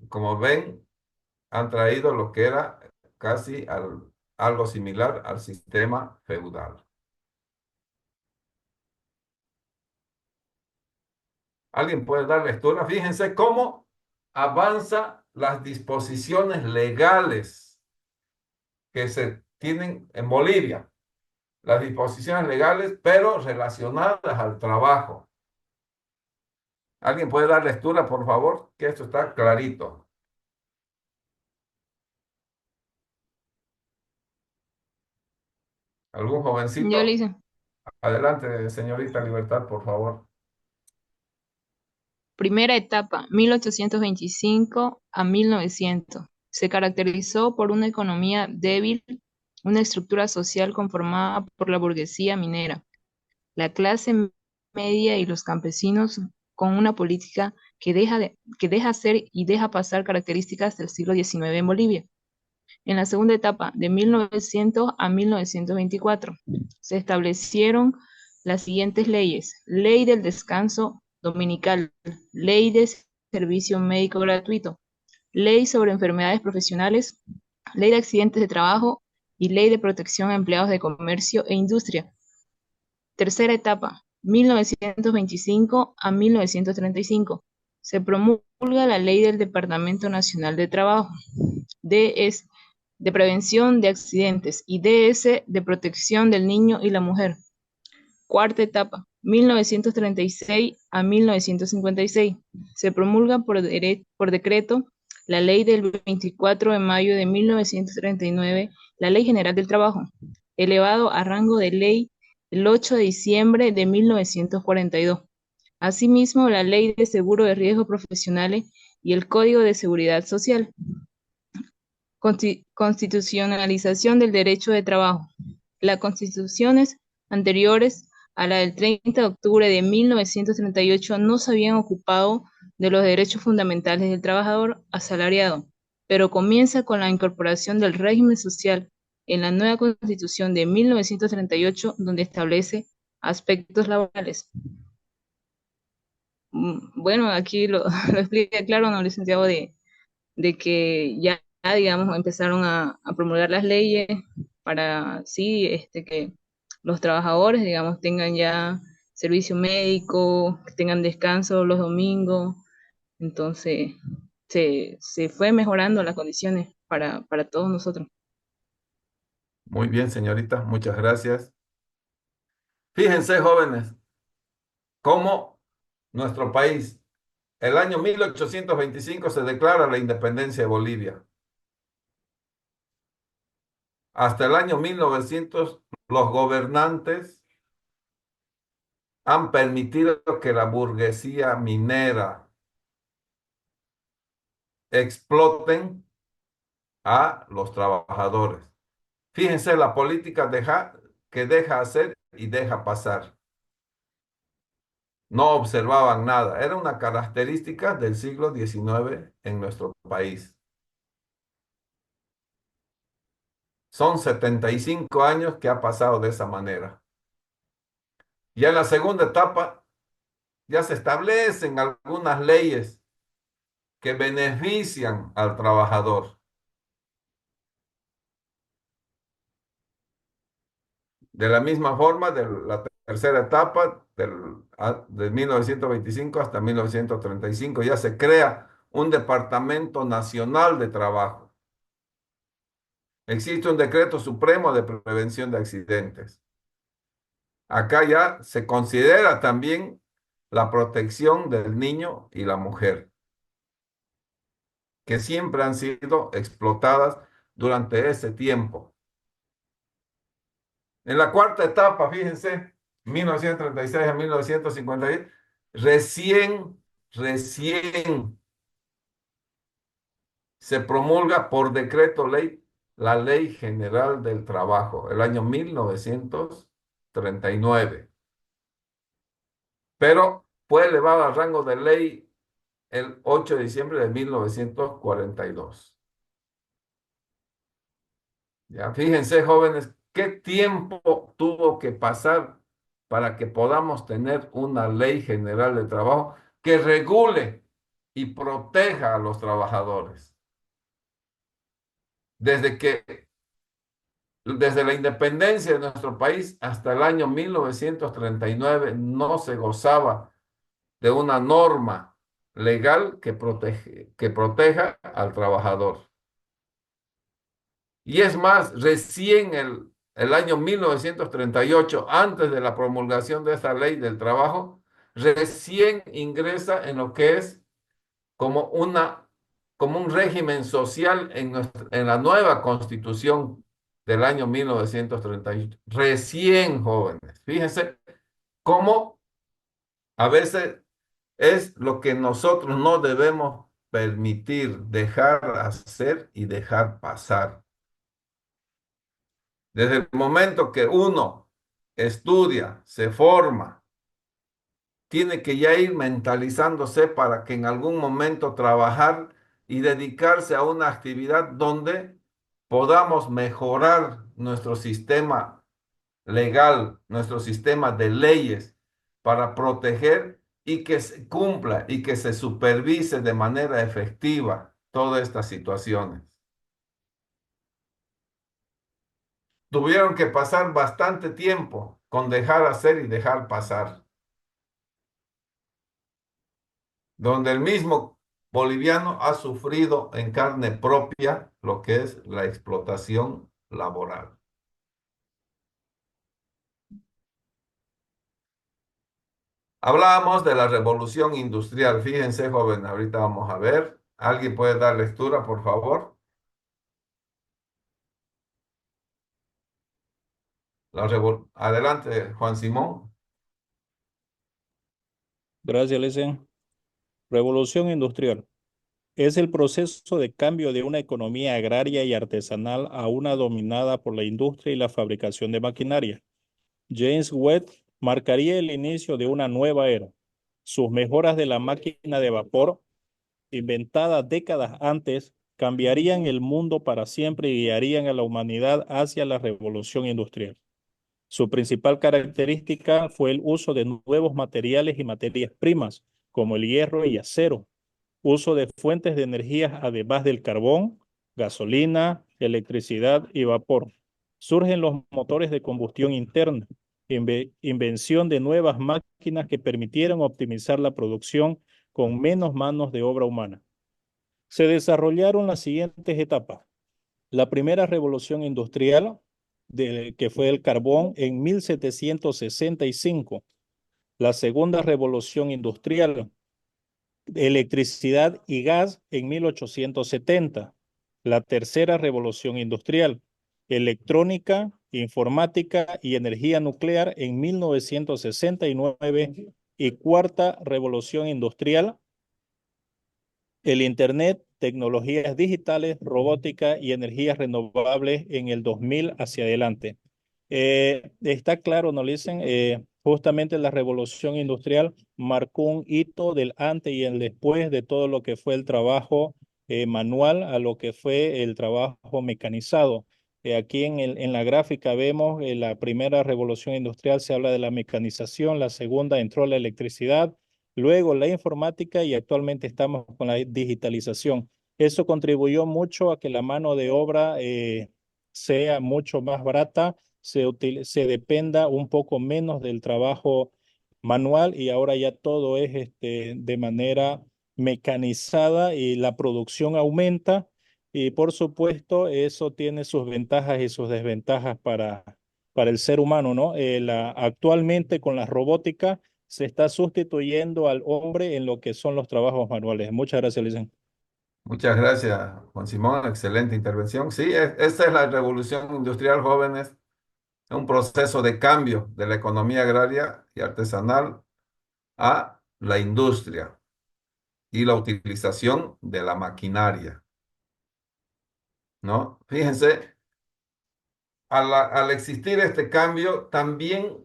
Como ven, han traído lo que era casi algo similar al sistema feudal. ¿Alguien puede dar lectura? Fíjense cómo avanzan las disposiciones legales que se tienen en Bolivia. Las disposiciones legales, pero relacionadas al trabajo. ¿Alguien puede dar lectura, por favor? Que esto está clarito. ¿Algún Yo le jovencito? hice. Adelante, señorita Libertad, por favor. Primera etapa, 1825 a 1900. Se caracterizó por una economía débil, una estructura social conformada por la burguesía minera, la clase media y los campesinos, con una política que deja hacer y deja pasar características del siglo XIX en Bolivia. En la segunda etapa, de 1900 a 1924, se establecieron las siguientes leyes: Ley del Descanso Dominical, Ley de Servicio Médico Gratuito, Ley sobre Enfermedades Profesionales, Ley de Accidentes de Trabajo y Ley de Protección a Empleados de Comercio e Industria. Tercera etapa, 1925 a 1935. Se promulga la Ley del Departamento Nacional de Trabajo, de prevención de accidentes y DS de protección del niño y la mujer. Cuarta etapa, 1936 a 1956. Se promulga por decreto la ley del 24 de mayo de 1939, la Ley General del Trabajo, elevado a rango de ley el 8 de diciembre de 1942. Asimismo, la Ley de Seguro de Riesgos Profesionales y el Código de Seguridad Social. Constitucionalización del derecho de trabajo. Las constituciones anteriores a la del 30 de octubre de 1938 no se habían ocupado de los derechos fundamentales del trabajador asalariado, pero comienza con la incorporación del régimen social en la nueva Constitución de 1938, donde establece aspectos laborales. Bueno, aquí lo, lo explica claro, ¿no, licenciado? De que ya, digamos, empezaron a promulgar las leyes para, sí, que los trabajadores, digamos, tengan ya servicio médico, que tengan descanso los domingos. Entonces, se fue mejorando las condiciones para todos nosotros. Muy bien, señorita, muchas gracias. Fíjense, jóvenes, cómo nuestro país, el año 1825 se declara la independencia de Bolivia. Hasta el año 1900, los gobernantes han permitido que la burguesía minera exploten a los trabajadores. Fíjense la política que deja hacer y deja pasar. No observaban nada. Era una característica del siglo XIX en nuestro país. Son 75 años que ha pasado de esa manera. Ya en la segunda etapa ya se establecen algunas leyes que benefician al trabajador. De la misma forma, de la tercera etapa, de 1925 hasta 1935, ya se crea un Departamento Nacional de Trabajo. Existe un decreto supremo de prevención de accidentes. Acá ya se considera también la protección del niño y la mujer, que siempre han sido explotadas durante ese tiempo. En la cuarta etapa, fíjense, 1936 a 1956, recién se promulga por decreto ley la Ley General del Trabajo, el año 1939. Pero fue elevado al rango de ley el 8 de diciembre de 1942. Ya, fíjense, jóvenes, qué tiempo tuvo que pasar para que podamos tener una ley general de trabajo que regule y proteja a los trabajadores. Desde la independencia de nuestro país hasta el año 1939 no se gozaba de una norma legal que proteja al trabajador. Y es más, recién el año 1938, antes de la promulgación de esta ley del trabajo, recién ingresa en lo que es como como un régimen social en la nueva Constitución del año 1938. Recién, jóvenes. Fíjense cómo a veces es lo que nosotros no debemos permitir, dejar hacer y dejar pasar. Desde el momento que uno estudia, se forma, tiene que ya ir mentalizándose para que en algún momento trabajar y dedicarse a una actividad donde podamos mejorar nuestro sistema legal, nuestro sistema de leyes para proteger y que se cumpla y que se supervise de manera efectiva todas estas situaciones. Tuvieron que pasar bastante tiempo con dejar hacer y dejar pasar, donde el mismo boliviano ha sufrido en carne propia lo que es la explotación laboral. Hablábamos de la revolución industrial. Fíjense, joven, ahorita vamos a ver. ¿Alguien puede dar lectura, por favor? Adelante, Juan Simón. Gracias, Licen. Revolución industrial. Es el proceso de cambio de una economía agraria y artesanal a una dominada por la industria y la fabricación de maquinaria. James Watt marcaría el inicio de una nueva era. Sus mejoras de la máquina de vapor, inventadas décadas antes, cambiarían el mundo para siempre y guiarían a la humanidad hacia la revolución industrial. Su principal característica fue el uso de nuevos materiales y materias primas, como el hierro y acero, uso de fuentes de energía además del carbón, gasolina, electricidad y vapor. Surgen los motores de combustión interna, invención de nuevas máquinas que permitieron optimizar la producción con menos manos de obra humana. Se desarrollaron las siguientes etapas. La primera revolución industrial, que fue el carbón, en 1765. La segunda revolución industrial, electricidad y gas, en 1870. La tercera revolución industrial, electrónica, informática y energía nuclear, en 1969. Y cuarta revolución industrial, el Internet, tecnologías digitales, robótica y energías renovables en el 2000 hacia adelante. Está claro, ¿no, Licen? Justamente la revolución industrial marcó un hito del antes y el después de todo lo que fue el trabajo manual a lo que fue el trabajo mecanizado. Aquí en la gráfica vemos la primera revolución industrial, se habla de la mecanización, la segunda entró la electricidad, luego la informática y actualmente estamos con la digitalización. Eso contribuyó mucho a que la mano de obra sea mucho más barata, se dependa un poco menos del trabajo manual y ahora ya todo es de manera mecanizada y la producción aumenta y por supuesto eso tiene sus ventajas y sus desventajas para el ser humano, ¿no? Actualmente con la robótica se está sustituyendo al hombre en lo que son los trabajos manuales. Muchas gracias, Licen. Muchas gracias, Juan Simón. Excelente intervención. Sí, esta es la revolución industrial, jóvenes. Un proceso de cambio de la economía agraria y artesanal a la industria y la utilización de la maquinaria, ¿no? Fíjense, al existir este cambio, también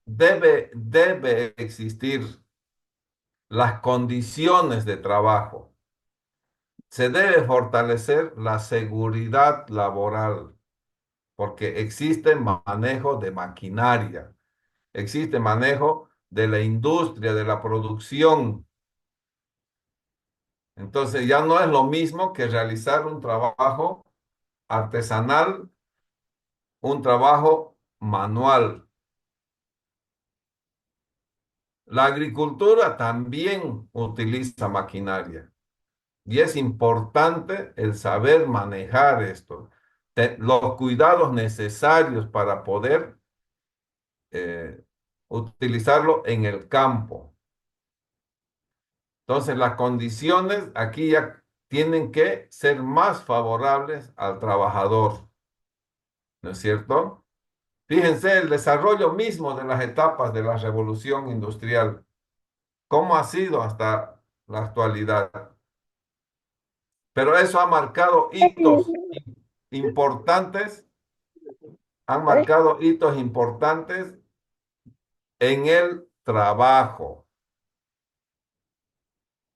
debe existir las condiciones de trabajo. Se debe fortalecer la seguridad laboral, porque existe manejo de maquinaria, existe manejo de la industria, de la producción. Entonces ya no es lo mismo que realizar un trabajo artesanal, un trabajo manual. La agricultura también utiliza maquinaria y es importante el saber manejar esto, los cuidados necesarios para poder eh, utilizarlo en el campo. Entonces, las condiciones aquí ya tienen que ser más favorables al trabajador, ¿no es cierto? Fíjense el desarrollo mismo de las etapas de la revolución industrial, cómo ha sido hasta la actualidad. Pero eso ha marcado hitos importantes, han marcado hitos importantes en el trabajo,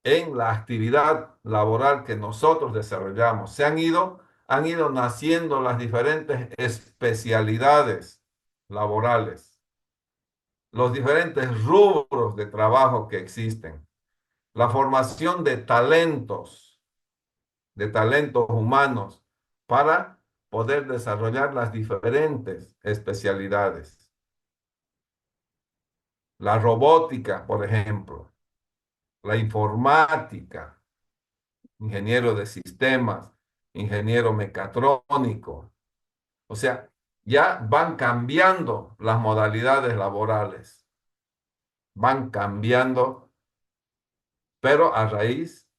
en la actividad laboral que nosotros desarrollamos. Han ido naciendo las diferentes especialidades laborales, los diferentes rubros de trabajo que existen, la formación de talentos humanos para poder desarrollar las diferentes especialidades. La robótica, por ejemplo, la informática, ingeniero de sistemas, ingeniero mecatrónico. O sea, ya van cambiando las modalidades laborales, van cambiando, pero a raíz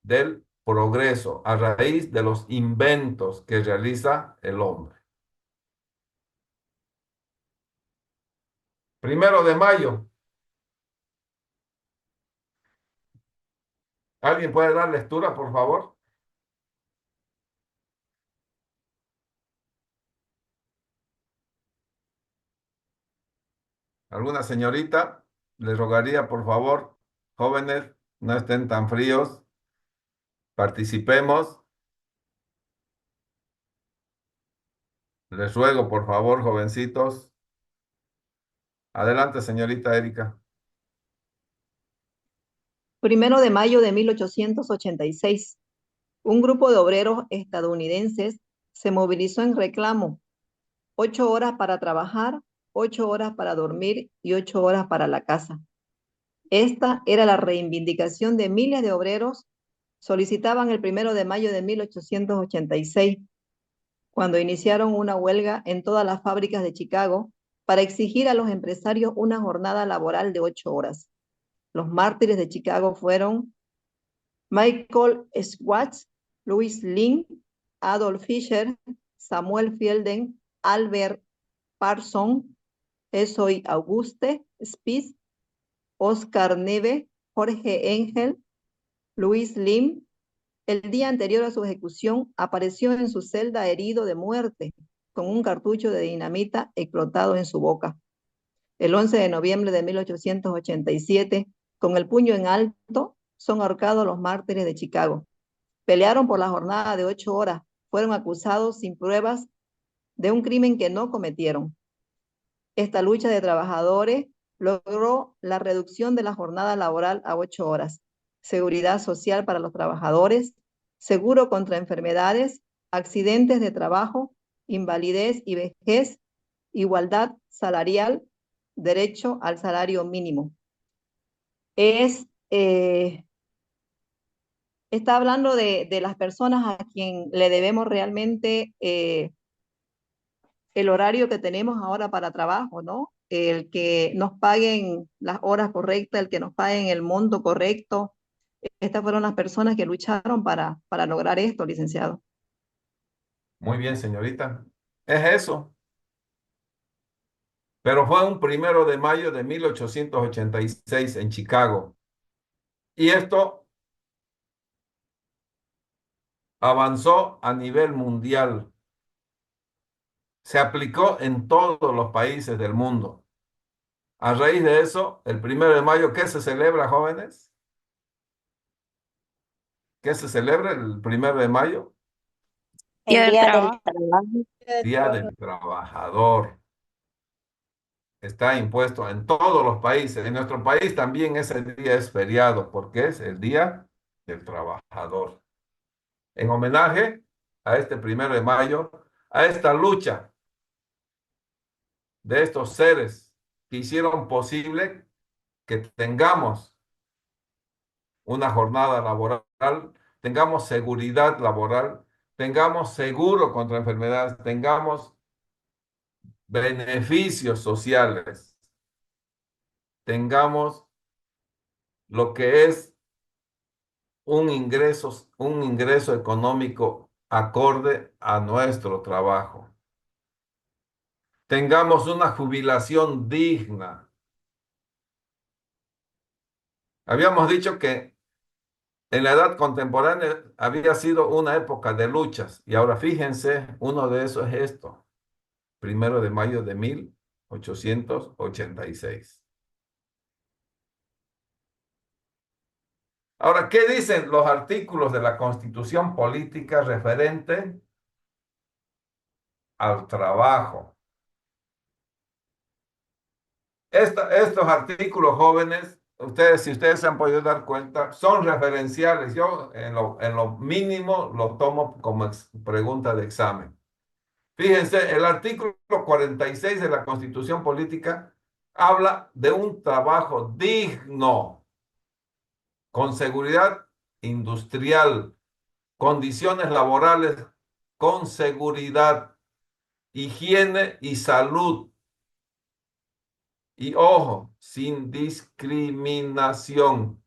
del progreso, a raíz de los inventos que realiza el hombre. 1 de mayo. ¿Alguien puede dar lectura, por favor? ¿Alguna señorita? Les rogaría, por favor, jóvenes, no estén tan fríos, participemos. Les ruego, por favor, jovencitos. Adelante, señorita Erika. 1 de mayo de 1886. Un grupo de obreros estadounidenses se movilizó en reclamo: 8 horas para trabajar, 8 horas para dormir y 8 horas para la casa. Esta era la reivindicación de miles de obreros. Solicitaban el 1 de mayo de 1886, cuando iniciaron una huelga en todas las fábricas de Chicago para exigir a los empresarios una jornada laboral de 8 horas. Los mártires de Chicago fueron Michael Schwartz, Louis Lynn, Adolf Fischer, Samuel Fielden, Albert Parsons, Esoy Auguste Spies, Oscar Neve, Jorge Engel, Louis Lim. El día anterior a su ejecución apareció en su celda herido de muerte, con un cartucho de dinamita explotado en su boca. El 11 de noviembre de 1887, con el puño en alto, son ahorcados los mártires de Chicago. Pelearon por la jornada de 8 horas, fueron acusados sin pruebas de un crimen que no cometieron. Esta lucha de trabajadores logró la reducción de la jornada laboral a 8 horas, seguridad social para los trabajadores, seguro contra enfermedades, accidentes de trabajo, invalidez y vejez, igualdad salarial, derecho al salario mínimo. Está hablando de las personas a quien le debemos realmente el horario que tenemos ahora para trabajo, ¿no? El que nos paguen las horas correctas, el que nos paguen el monto correcto. Estas fueron las personas que lucharon para lograr esto, licenciado. Muy bien, señorita. Es eso. Pero fue un 1 de mayo de 1886 en Chicago. Y esto avanzó a nivel mundial. Se aplicó en todos los países del mundo. A raíz de eso, el 1 de mayo, ¿qué se celebra, jóvenes? ¿Qué se celebra el 1 de mayo? Día El del Día del Trabajo. Trabajo. Día del Trabajador. Está impuesto en todos los países. En nuestro país también ese día es feriado porque es el Día del Trabajador. En homenaje a este 1 de mayo, a esta lucha de estos seres que hicieron posible que tengamos una jornada laboral, tengamos seguridad laboral, tengamos seguro contra enfermedades, tengamos beneficios sociales, tengamos lo que es un ingreso económico acorde a nuestro trabajo. Tengamos una jubilación digna. Habíamos dicho que en la edad contemporánea había sido una época de luchas y ahora fíjense, uno de esos es esto, 1 de mayo de 1886. Ahora, ¿qué dicen los artículos de la Constitución Política referente al trabajo? Estos artículos, jóvenes, si ustedes se han podido dar cuenta, son referenciales. Yo en lo mínimo lo tomo como pregunta de examen. Fíjense, el artículo 46 de la Constitución Política habla de un trabajo digno, con seguridad industrial, condiciones laborales con seguridad, higiene y salud. Y ojo, sin discriminación.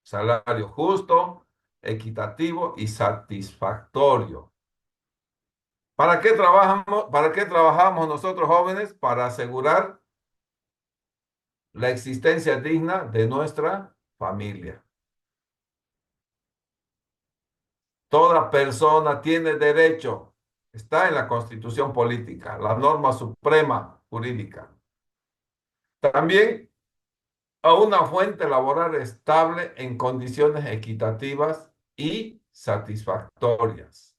Salario justo, equitativo y satisfactorio. ¿Para qué trabajamos nosotros jóvenes? Para asegurar la existencia digna de nuestra familia. Toda persona tiene derecho, está en la Constitución política, la norma suprema jurídica. También a una fuente laboral estable en condiciones equitativas y satisfactorias.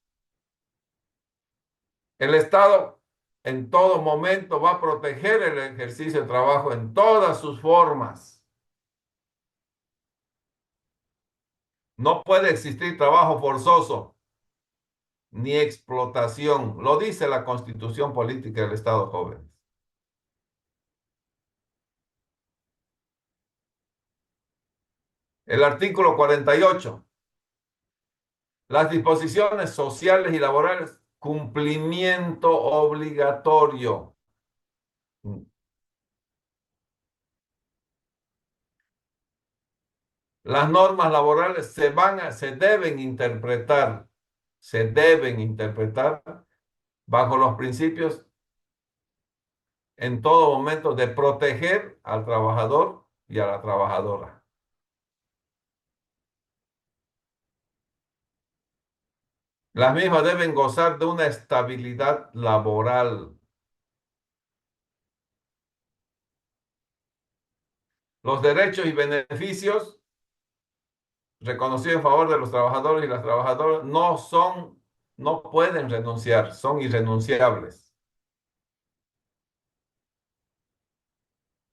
El Estado en todo momento va a proteger el ejercicio de trabajo en todas sus formas. No puede existir trabajo forzoso ni explotación. Lo dice la Constitución Política del Estado joven. El artículo 48. Las disposiciones sociales y laborales, cumplimiento obligatorio. Las normas laborales se deben interpretar bajo los principios en todo momento de proteger al trabajador y a la trabajadora. Las mismas deben gozar de una estabilidad laboral. Los derechos y beneficios reconocidos en favor de los trabajadores y las trabajadoras no pueden renunciar, son irrenunciables.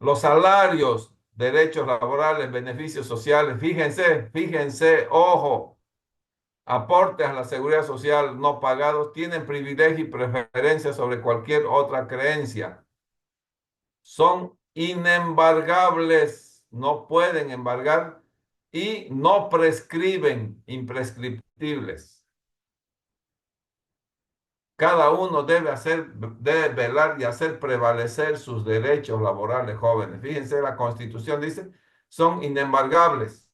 Los salarios, derechos laborales, beneficios sociales, fíjense, ojo, aportes a la seguridad social no pagados tienen privilegio y preferencia sobre cualquier otra creencia. Son inembargables, no pueden embargar y no prescriben, imprescriptibles. Cada uno debe velar y hacer prevalecer sus derechos laborales jóvenes. Fíjense, la Constitución dice, son inembargables.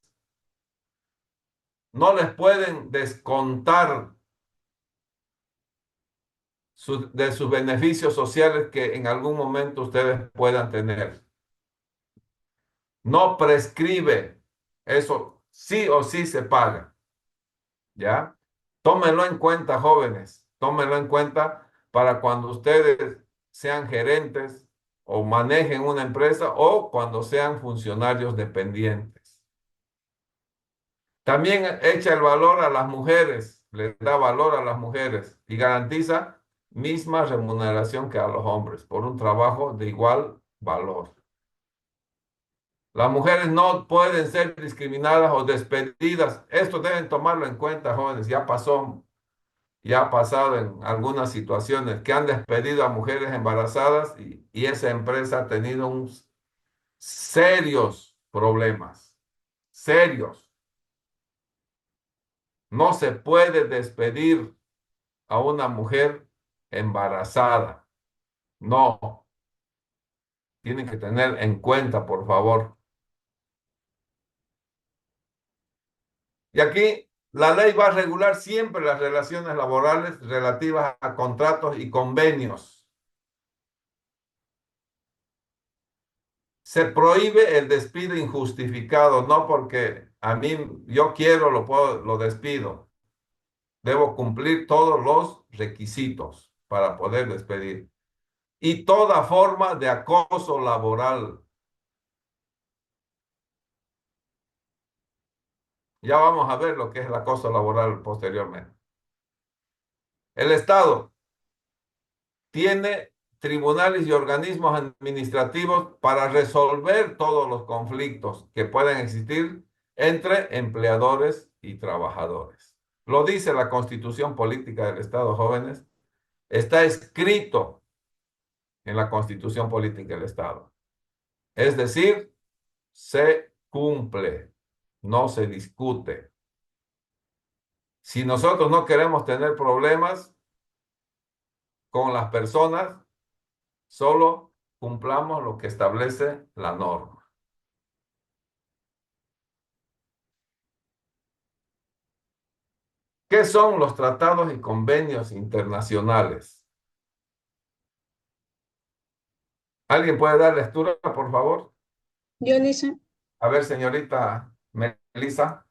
No les pueden descontar de sus beneficios sociales que en algún momento ustedes puedan tener. No prescribe, eso sí o sí se paga, ¿ya? Tómenlo en cuenta, jóvenes, tómenlo en cuenta para cuando ustedes sean gerentes o manejen una empresa o cuando sean funcionarios dependientes. También echa el valor a las mujeres, les da valor a las mujeres y garantiza misma remuneración que a los hombres por un trabajo de igual valor. Las mujeres no pueden ser discriminadas o despedidas. Esto deben tomarlo en cuenta, jóvenes. Ya ha pasado en algunas situaciones que han despedido a mujeres embarazadas y esa empresa ha tenido serios problemas. Serios. No se puede despedir a una mujer embarazada. No. Tienen que tener en cuenta, por favor. Y aquí la ley va a regular siempre las relaciones laborales relativas a contratos y convenios. Se prohíbe el despido injustificado, no porque a mí yo quiero, lo despido. Debo cumplir todos los requisitos para poder despedir. Y toda forma de acoso laboral. Ya vamos a ver lo que es el acoso laboral posteriormente. El Estado tiene tribunales y organismos administrativos para resolver todos los conflictos que puedan existir entre empleadores y trabajadores. Lo dice la Constitución Política del Estado, jóvenes. Está escrito en la Constitución Política del Estado. Es decir, se cumple. no se discute. Si nosotros no queremos tener problemas con las personas, solo cumplamos lo que establece la norma. ¿Qué son los tratados y convenios internacionales? ¿Alguien puede dar lectura, por favor? Yo, Lisa, A ver, señorita Melissa.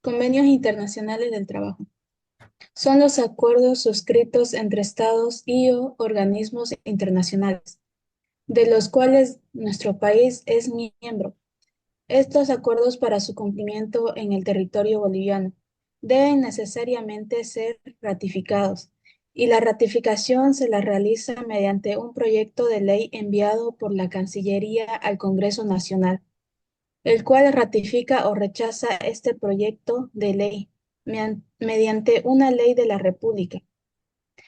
convenios internacionales del trabajo. Son los acuerdos suscritos entre estados y o organismos internacionales, de los cuales nuestro país es miembro. Estos acuerdos para su cumplimiento en el territorio boliviano deben necesariamente ser ratificados y la ratificación se la realiza mediante un proyecto de ley enviado por la Cancillería al Congreso Nacional, el cual ratifica o rechaza este proyecto de ley mediante una ley de la República.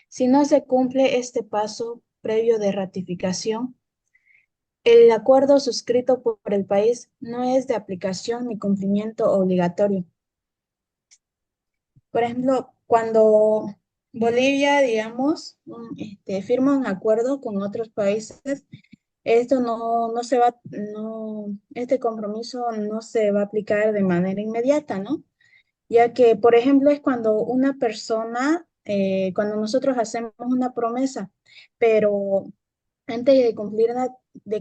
Si no se cumple este paso previo de ratificación, el acuerdo suscrito por el país no es de aplicación ni cumplimiento obligatorio. Por ejemplo, cuando Bolivia, digamos, firma un acuerdo con otros países, esto no se va, no, este compromiso no se va a aplicar de manera inmediata, ¿no? Ya que, por ejemplo, es cuando una persona, cuando nosotros hacemos una promesa, pero antes de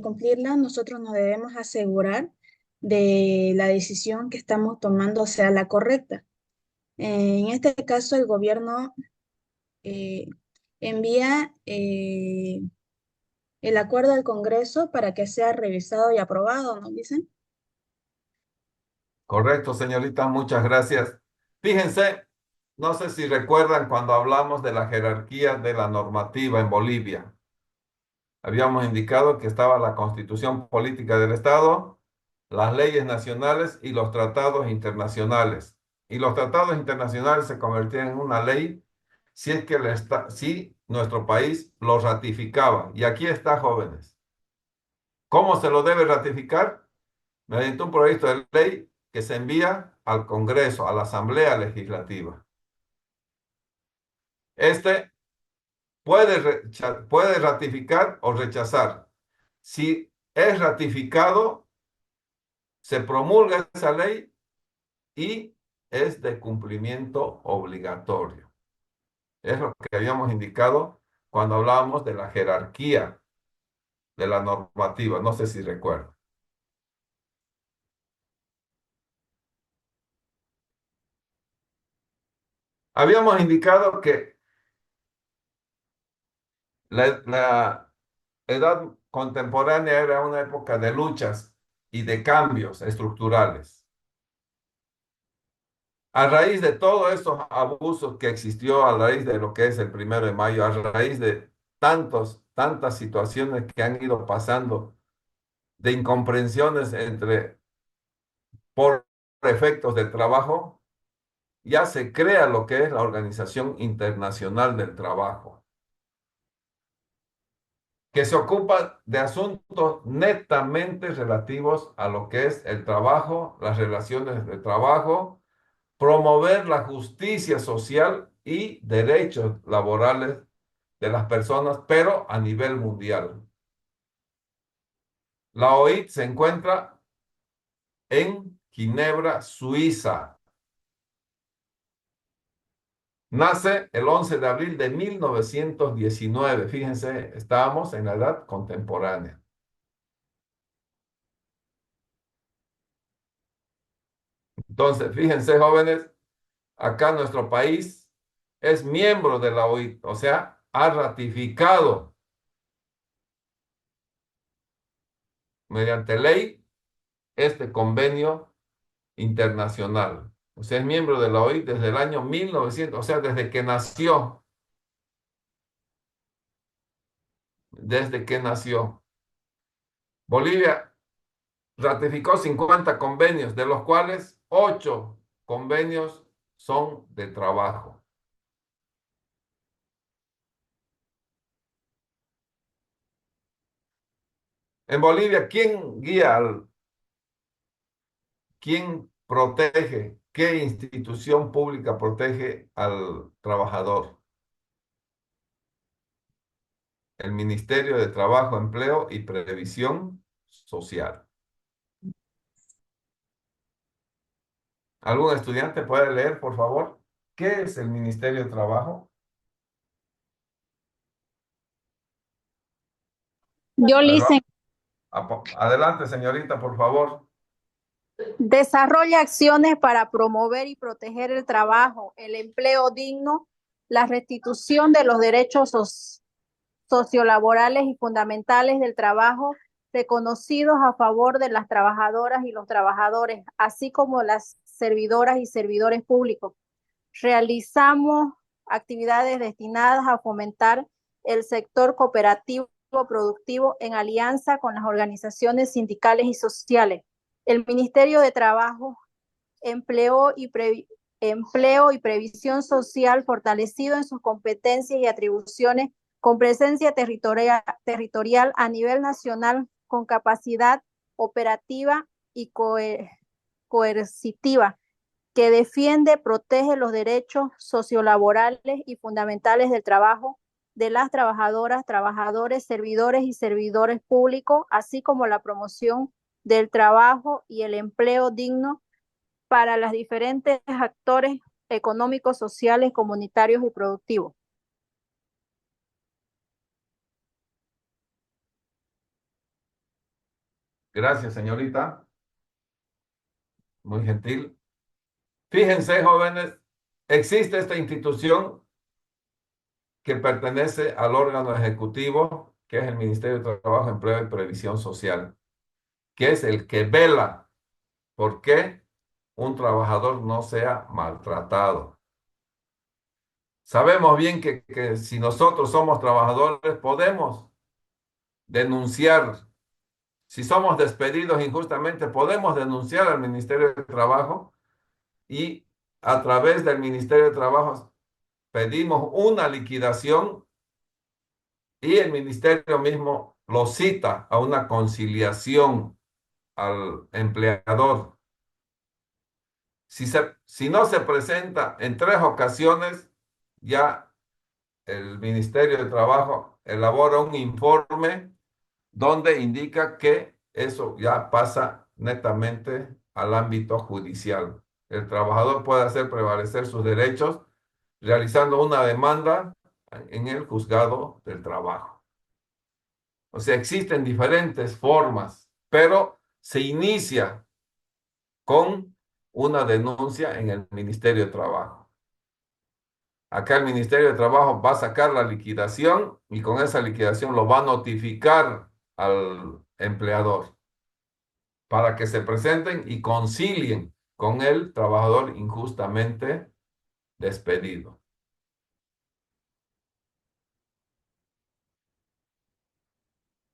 cumplirla, nosotros nos debemos asegurar de la decisión que estamos tomando sea la correcta. En este caso, el gobierno eh, envía el acuerdo al Congreso para que sea revisado y aprobado, ¿no dicen? Correcto, señorita, muchas gracias. Fíjense, no sé si recuerdan cuando hablamos de la jerarquía de la normativa en Bolivia. Habíamos indicado que estaba la Constitución Política del Estado, las leyes nacionales y los tratados internacionales. Y los tratados internacionales se convertían en una ley si es que si nuestro país los ratificaba. Y aquí está, jóvenes. ¿Cómo se lo debe ratificar? Mediante un proyecto de ley que se envía al Congreso, a la Asamblea Legislativa. Este puede ratificar o rechazar. Si es ratificado, se promulga esa ley y es de cumplimiento obligatorio. Es lo que habíamos indicado cuando hablábamos de la jerarquía de la normativa. No sé si recuerdo. Habíamos indicado que la edad contemporánea era una época de luchas y de cambios estructurales. A raíz de todos estos abusos que existió, a raíz de lo que es el 1 de Mayo, a raíz de tantas situaciones que han ido pasando, de incomprensiones por efectos del trabajo, ya se crea lo que es la Organización Internacional del Trabajo, que se ocupa de asuntos netamente relativos a lo que es el trabajo, las relaciones de trabajo, promover la justicia social y derechos laborales de las personas, pero a nivel mundial. La OIT se encuentra en Ginebra, Suiza. Nace el 11 de abril de 1919. Fíjense, estábamos en la edad contemporánea. Entonces, fíjense, jóvenes, acá nuestro país es miembro de la OIT, o sea, ha ratificado mediante ley este convenio internacional. O sea, es miembro de la OIT desde el año 1900, o sea, desde que nació. Desde que nació. Bolivia ratificó 50 convenios, de los cuales 8 convenios son de trabajo. En Bolivia, ¿quién protege, qué institución pública protege al trabajador? El Ministerio de Trabajo, Empleo y Previsión Social. ¿Algún estudiante puede leer, por favor? ¿Qué es el Ministerio de Trabajo? Yo, A ver, Licen, adelante, señorita, por favor. desarrolla acciones para promover y proteger el trabajo, el empleo digno, la restitución de los derechos sociolaborales y fundamentales del trabajo reconocidos a favor de las trabajadoras y los trabajadores, así como las servidoras y servidores públicos. Realizamos actividades destinadas a fomentar el sector cooperativo productivo en alianza con las organizaciones sindicales y sociales. El Ministerio de Trabajo, Empleo y Previsión Social, fortalecido en sus competencias y atribuciones, con presencia territorial a nivel nacional, con capacidad operativa y coercitiva, que defiende, protege los derechos sociolaborales y fundamentales del trabajo de las trabajadoras, trabajadores, servidores y servidores públicos, así como la promoción del trabajo y el empleo digno para los diferentes actores económicos, sociales, comunitarios y productivos. Gracias, señorita. Muy gentil. Fíjense, jóvenes, existe esta institución que pertenece al órgano ejecutivo, que es el Ministerio de Trabajo, Empleo y Previsión Social, que es el que vela por qué un trabajador no sea maltratado. Sabemos bien que si nosotros somos trabajadores, podemos denunciar. Si somos despedidos injustamente, podemos denunciar al Ministerio de Trabajo y a través del Ministerio de Trabajo pedimos una liquidación y el ministerio mismo lo cita a una conciliación al empleador. Si no se presenta en 3 ocasiones, ya el Ministerio de Trabajo elabora un informe donde indica que eso ya pasa netamente al ámbito judicial. El trabajador puede hacer prevalecer sus derechos realizando una demanda en el juzgado del trabajo. O sea, existen diferentes formas, pero se inicia con una denuncia en el Ministerio de Trabajo. Acá el Ministerio de Trabajo va a sacar la liquidación y con esa liquidación lo va a notificar al empleador para que se presenten y concilien con el trabajador injustamente despedido.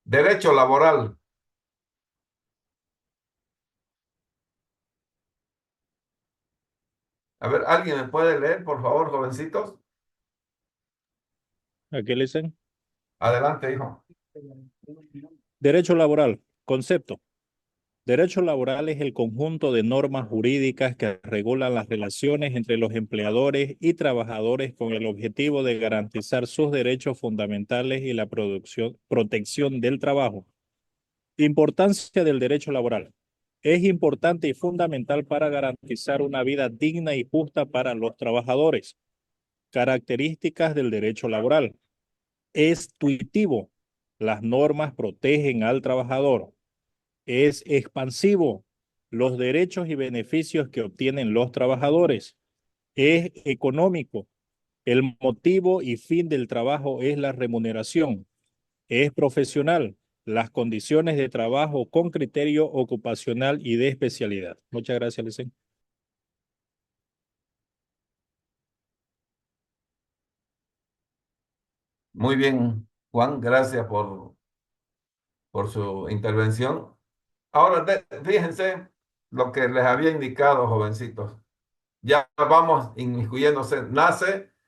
Derecho laboral. A ver, ¿alguien me puede leer, por favor, jovencitos? Aquí le dicen. Adelante, hijo. Derecho laboral. Concepto. Derecho laboral es el conjunto de normas jurídicas que regulan las relaciones entre los empleadores y trabajadores con el objetivo de garantizar sus derechos fundamentales y la protección del trabajo. Importancia del derecho laboral. Es importante y fundamental para garantizar una vida digna y justa para los trabajadores. Características del derecho laboral. Es tuitivo. Las normas protegen al trabajador. Es expansivo. Los derechos y beneficios que obtienen los trabajadores. Es económico. El motivo y fin del trabajo es la remuneración. Es profesional. Las condiciones de trabajo con criterio ocupacional y de especialidad. Muchas gracias, Licen. Muy bien, Juan, gracias por su intervención. Ahora, fíjense lo que les había indicado, jovencitos. Ya vamos inmiscuyéndose.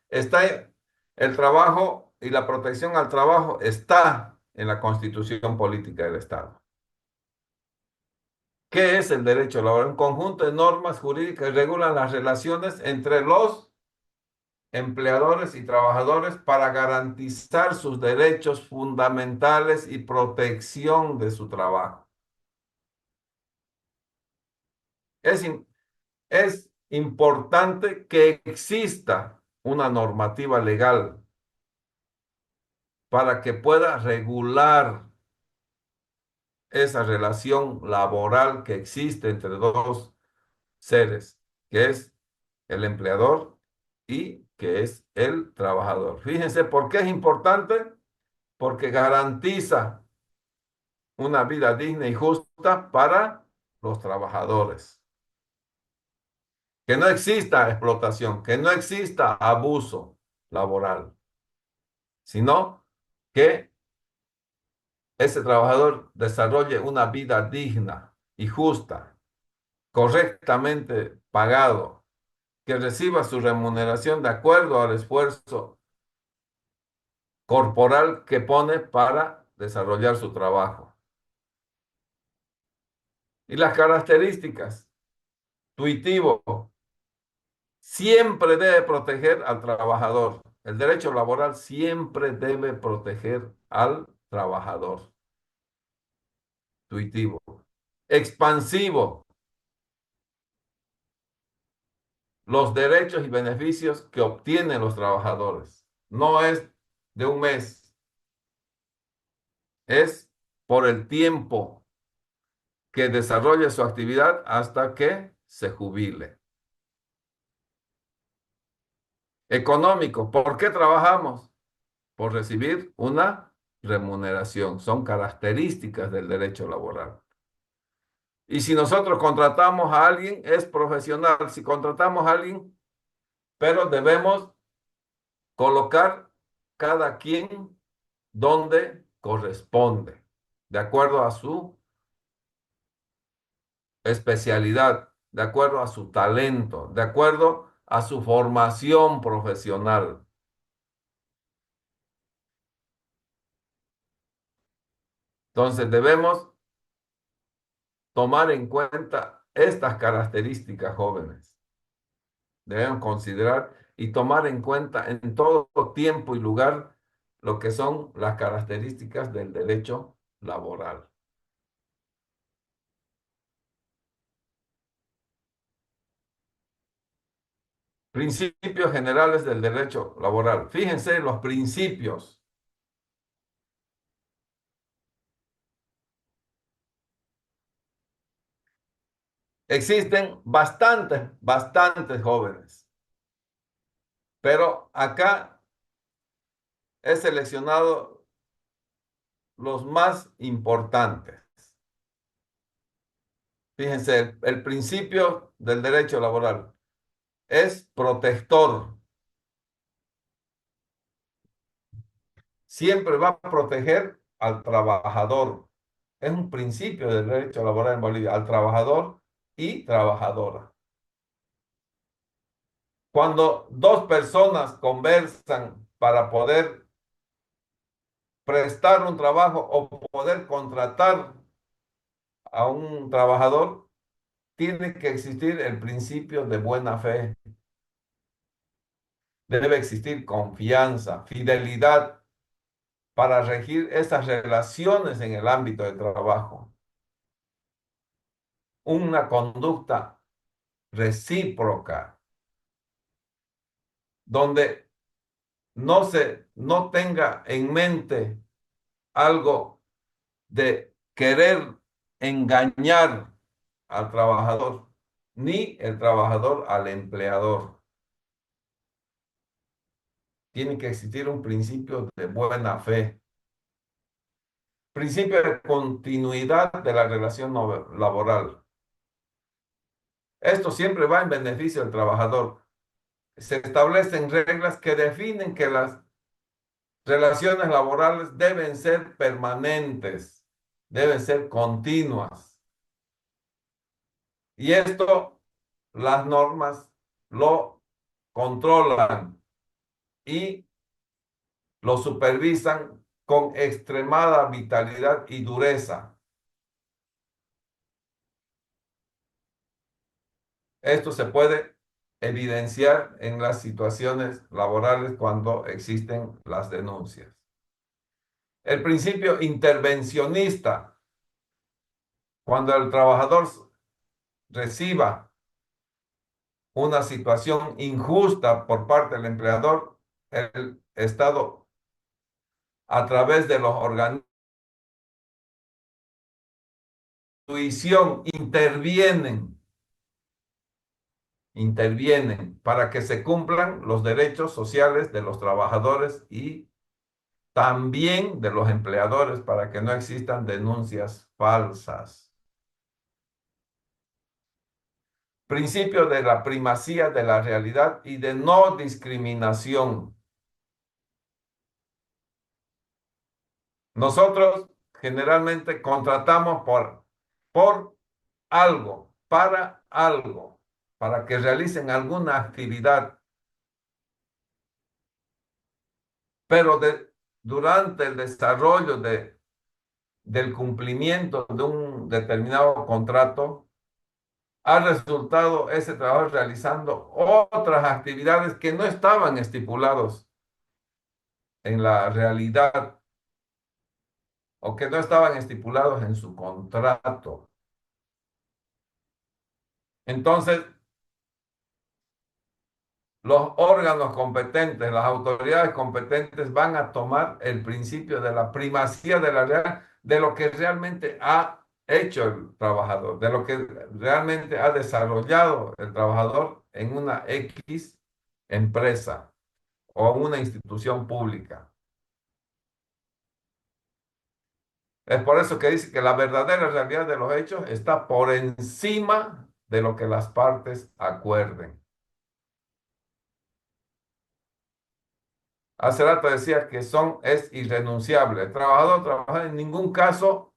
Está el trabajo y la protección al trabajo está en la Constitución Política del Estado. ¿Qué es el derecho laboral? Un conjunto de normas jurídicas que regulan las relaciones entre los empleadores y trabajadores para garantizar sus derechos fundamentales y protección de su trabajo. Es, es importante que exista una normativa legal para que pueda regular esa relación laboral que existe entre dos seres, que es el empleador y que es el trabajador. Fíjense por qué es importante, porque garantiza una vida digna y justa para los trabajadores. Que no exista explotación, que no exista abuso laboral, sino que ese trabajador desarrolle una vida digna y justa, correctamente pagado, que reciba su remuneración de acuerdo al esfuerzo corporal que pone para desarrollar su trabajo. Y las características, tuitivo, siempre debe proteger al trabajador. El derecho laboral siempre debe proteger al trabajador. Tuitivo. Expansivo. Los derechos y beneficios que obtienen los trabajadores. No es de un mes. Es por el tiempo que desarrolle su actividad hasta que se jubile. Económico. ¿Por qué trabajamos? Por recibir una remuneración. Son características del derecho laboral. Y si nosotros contratamos a alguien, es profesional. Si contratamos a alguien, pero debemos colocar cada quien donde corresponde, de acuerdo a su especialidad, de acuerdo a su talento, de acuerdo a su formación profesional. Entonces debemos tomar en cuenta estas características, jóvenes. Debemos considerar y tomar en cuenta en todo tiempo y lugar lo que son las características del derecho laboral. Principios generales del derecho laboral. Fíjense los principios. Existen bastantes jóvenes, pero acá he seleccionado los más importantes. Fíjense, el principio del derecho laboral es protector. Siempre va a proteger al trabajador. Es un principio del derecho laboral en Bolivia, al trabajador y trabajadora. Cuando dos personas conversan para poder prestar un trabajo o poder contratar a un trabajador, tiene que existir el principio de buena fe. Debe existir confianza, fidelidad para regir esas relaciones en el ámbito del trabajo. Una conducta recíproca, donde no tenga en mente algo de querer engañar al trabajador, ni el trabajador al empleador. Tiene que existir un principio de buena fe, principio de continuidad de la relación laboral. Esto siempre va en beneficio del trabajador. Se establecen reglas que definen que las relaciones laborales deben ser permanentes, deben ser continuas. Y esto las normas lo controlan y lo supervisan con extremada vitalidad y dureza. Esto se puede evidenciar en las situaciones laborales cuando existen las denuncias. El principio intervencionista, cuando el trabajador reciba una situación injusta por parte del empleador, el Estado, a través de los organismos de intuición, intervienen para que se cumplan los derechos sociales de los trabajadores y también de los empleadores para que no existan denuncias falsas. Principio de la primacía de la realidad y de no discriminación. Nosotros generalmente contratamos por algo, para que realicen alguna actividad, pero durante el desarrollo del cumplimiento de un determinado contrato, ha resultado ese trabajo realizando otras actividades que no estaban estipulados en la realidad o que no estaban estipulados en su contrato. Entonces, los órganos competentes, las autoridades competentes van a tomar el principio de la primacía de la realidad, de lo que realmente ha hecho el trabajador, de lo que realmente ha desarrollado el trabajador en una X empresa o una institución pública. Es por eso que dice que la verdadera realidad de los hechos está por encima de lo que las partes acuerden. Hace rato decía que es irrenunciable. El trabajador en ningún caso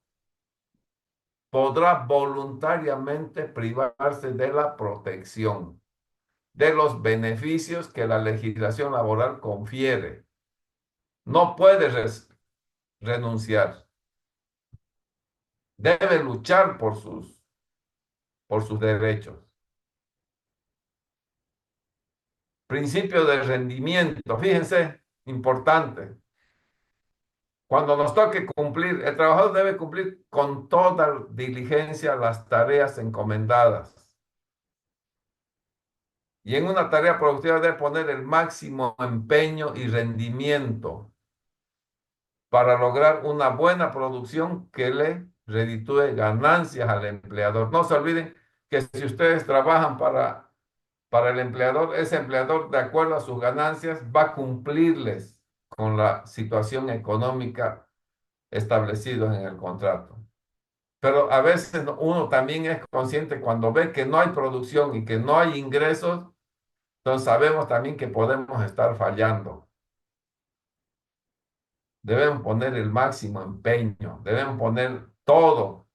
podrá voluntariamente privarse de la protección, de los beneficios que la legislación laboral confiere. No puede renunciar. Debe luchar por sus derechos. Principio de rendimiento. Fíjense, importante. Cuando nos toque cumplir, el trabajador debe cumplir con toda diligencia las tareas encomendadas. Y en una tarea productiva debe poner el máximo empeño y rendimiento para lograr una buena producción que le reditúe ganancias al empleador. No se olviden que si ustedes trabajan para el empleador, ese empleador, de acuerdo a sus ganancias, va a cumplirles con la situación económica establecida en el contrato. Pero a veces uno también es consciente cuando ve que no hay producción y que no hay ingresos, entonces sabemos también que podemos estar fallando. Debemos poner el máximo empeño, debemos poner toda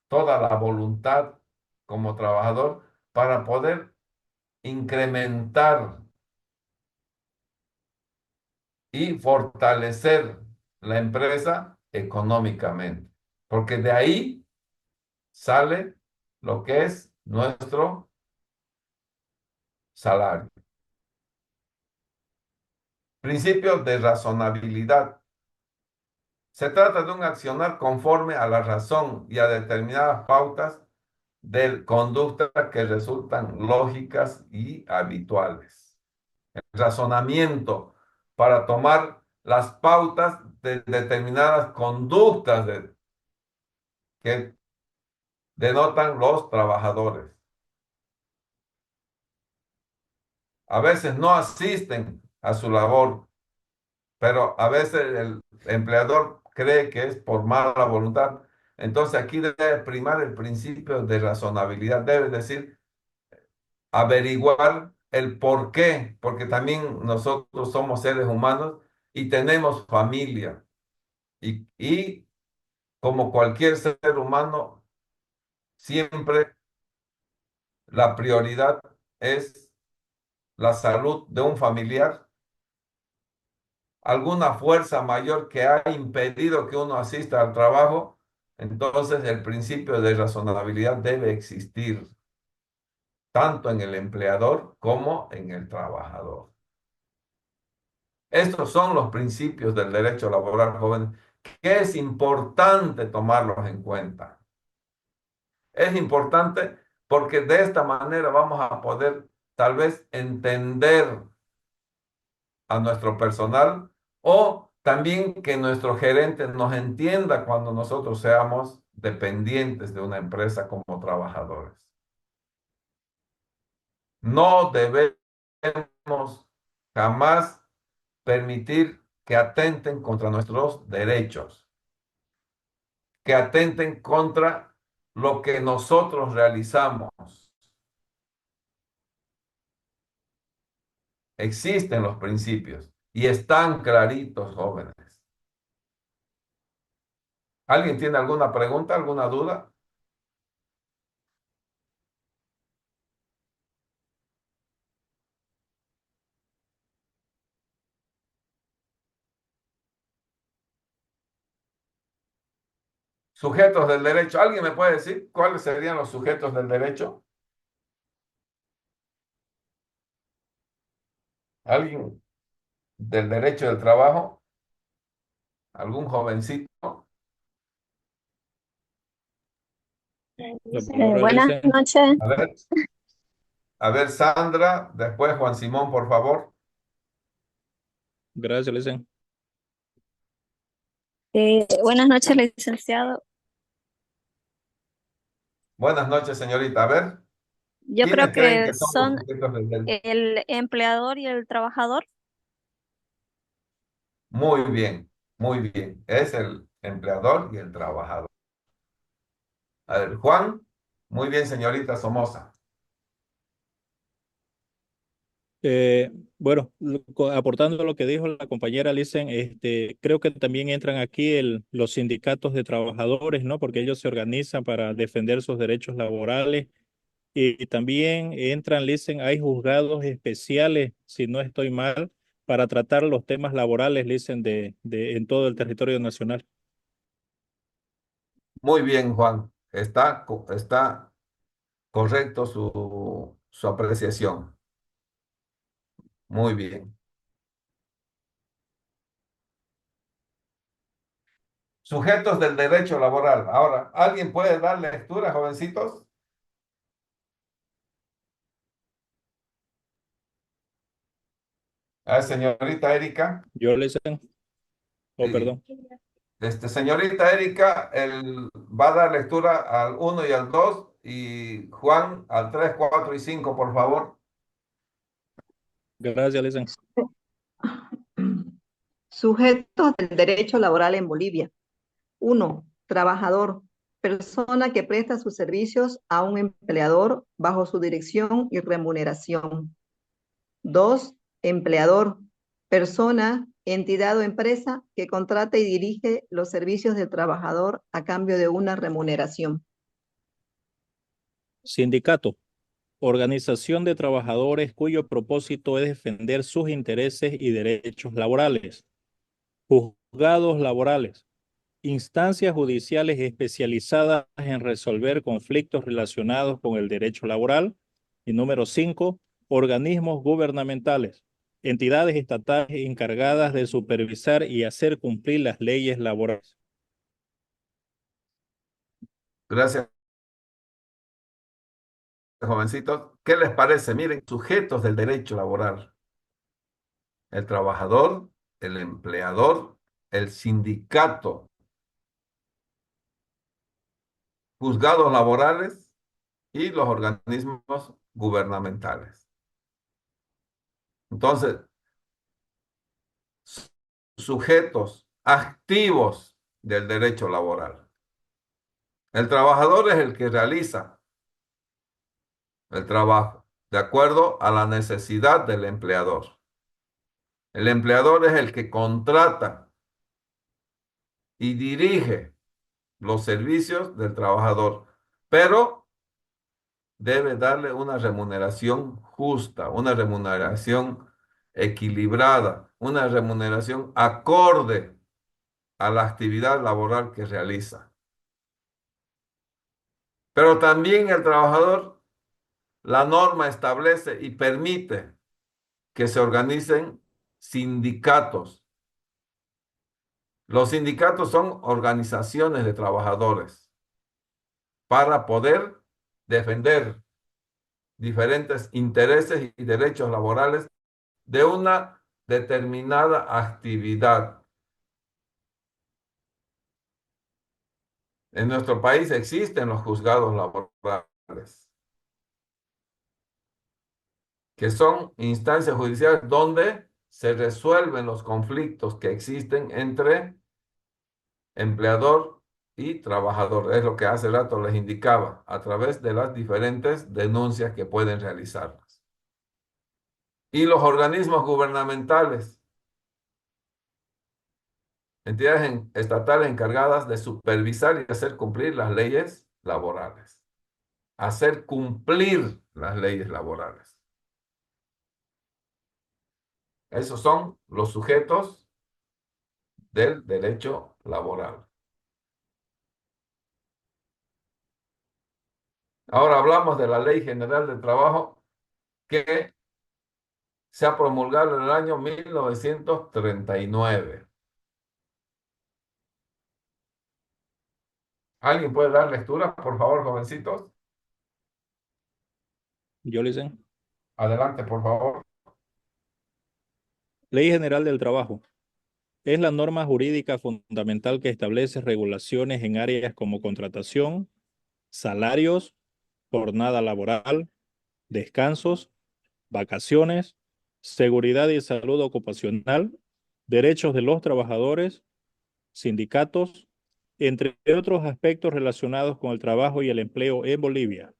la voluntad como trabajador para poder incrementar y fortalecer la empresa económicamente, porque de ahí sale lo que es nuestro salario. Principio de razonabilidad. Se trata de un accionar conforme a la razón y a determinadas pautas de conducta que resultan lógicas y habituales. El razonamiento para tomar las pautas de determinadas conductas que denotan los trabajadores. A veces no asisten a su labor, pero a veces el empleador cree que es por mala voluntad. Entonces aquí debe primar el principio de razonabilidad. Debe decir, averiguar el por qué, porque también nosotros somos seres humanos y tenemos familia. Y como cualquier ser humano, siempre la prioridad es la salud de un familiar, alguna fuerza mayor que ha impedido que uno asista al trabajo, entonces el principio de razonabilidad debe existir. tanto en el empleador como en el trabajador. Estos son los principios del derecho laboral, jóvenes, que es importante tomarlos en cuenta. Es importante porque de esta manera vamos a poder tal vez entender a nuestro personal o también que nuestro gerente nos entienda cuando nosotros seamos dependientes de una empresa como trabajadores. No debemos jamás permitir que atenten contra nuestros derechos, que atenten contra lo que nosotros realizamos. Existen los principios y están claritos, jóvenes. ¿Alguien tiene alguna pregunta, alguna duda? Sujetos del derecho. ¿Alguien me puede decir cuáles serían los sujetos del derecho? ¿Alguien del derecho del trabajo? ¿Algún jovencito? La palabra Buenas Lisen. noches. A ver, Sandra, después Juan Simón, por favor. Gracias, Lisen. Buenas noches, licenciado. Buenas noches, señorita. A ver, Yo creo ¿quiénes creen que que son los son sujetos del derecho? el empleador y el trabajador. Muy bien, muy bien. Es el empleador y el trabajador. A ver, Juan. Muy bien, señorita Somoza. Eh, bueno, aportando lo que dijo la compañera Lisen, creo que también entran aquí los sindicatos de trabajadores, ¿no? Porque ellos se organizan para defender sus derechos laborales y también entran, Lisen, hay juzgados especiales, si no estoy mal, para tratar los temas laborales, Lisen, en todo el territorio nacional. Muy bien, Juan. Está correcto su apreciación. Muy bien. Sujetos del derecho laboral. Ahora, ¿alguien puede dar lectura, jovencitos? Señorita Erika. Yo, Lisen, oh, Sí. perdón. Señorita Erika, él va a dar lectura al uno y al 2 y Juan al 3, 4 y 5, por favor. Gracias, Lisen. Sujetos del derecho laboral en Bolivia. 1. Trabajador, persona que presta sus servicios a un empleador bajo su dirección y remuneración. 2. Empleador, persona, entidad o empresa que contrata y dirige los servicios del trabajador a cambio de una remuneración. Sindicato. Organización de trabajadores cuyo propósito es defender sus intereses y derechos laborales. Juzgados laborales. Instancias judiciales especializadas en resolver conflictos relacionados con el derecho laboral. Y número 5, organismos gubernamentales. Entidades estatales encargadas de supervisar y hacer cumplir las leyes laborales. Gracias, jovencitos. ¿Qué les parece? Miren, sujetos del derecho laboral. El trabajador, el empleador, el sindicato, juzgados laborales y los organismos gubernamentales. Entonces, sujetos activos del derecho laboral. El trabajador es el que realiza el trabajo de acuerdo a la necesidad del empleador. El empleador es el que contrata y dirige los servicios del trabajador, pero debe darle una remuneración justa, una remuneración equilibrada, una remuneración acorde a la actividad laboral que realiza. Pero también el trabajador la norma establece y permite que se organicen sindicatos. Los sindicatos son organizaciones de trabajadores para poder defender diferentes intereses y derechos laborales de una determinada actividad. En nuestro país existen los juzgados laborales, que son instancias judiciales donde se resuelven los conflictos que existen entre empleador y trabajador. Es lo que hace rato les indicaba, a través de las diferentes denuncias que pueden realizarlas. Y los organismos gubernamentales, entidades estatales encargadas de supervisar y hacer cumplir las leyes laborales. Hacer cumplir las leyes laborales. Esos son los sujetos del derecho laboral. Ahora hablamos de la Ley General del Trabajo que se ha promulgado en el año 1939. ¿Alguien puede dar lectura, por favor, jovencitos? Yo le dicen. Adelante, por favor. Ley General del Trabajo. Es la norma jurídica fundamental que establece regulaciones en áreas como contratación, salarios, jornada laboral, descansos, vacaciones, seguridad y salud ocupacional, derechos de los trabajadores, sindicatos, entre otros aspectos relacionados con el trabajo y el empleo en Bolivia.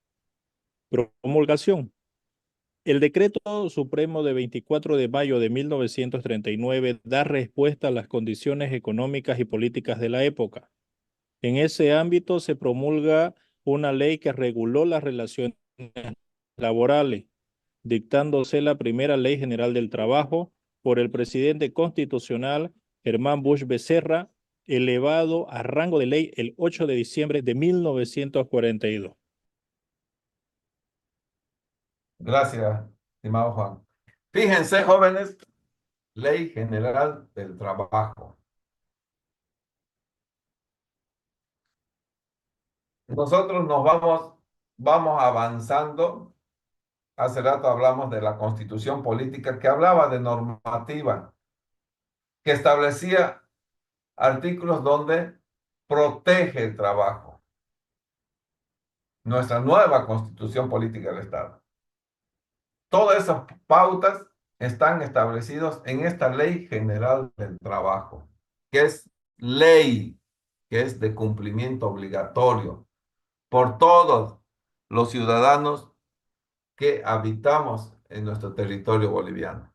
Promulgación. El Decreto Supremo de 24 de mayo de 1939 da respuesta a las condiciones económicas y políticas de la época. En ese ámbito se promulga una ley que reguló las relaciones laborales, dictándose la primera Ley General del Trabajo por el presidente constitucional Germán Bush Becerra, elevado a rango de ley el 8 de diciembre de 1942. Gracias, estimado Juan. Fíjense, jóvenes, Ley General del Trabajo. Nosotros vamos avanzando. Hace rato hablamos de la Constitución Política que hablaba de normativa, que establecía artículos donde protege el trabajo. Nuestra nueva Constitución Política del Estado. Todas esas pautas están establecidas en esta Ley General del Trabajo, que es ley, que es de cumplimiento obligatorio por todos los ciudadanos que habitamos en nuestro territorio boliviano.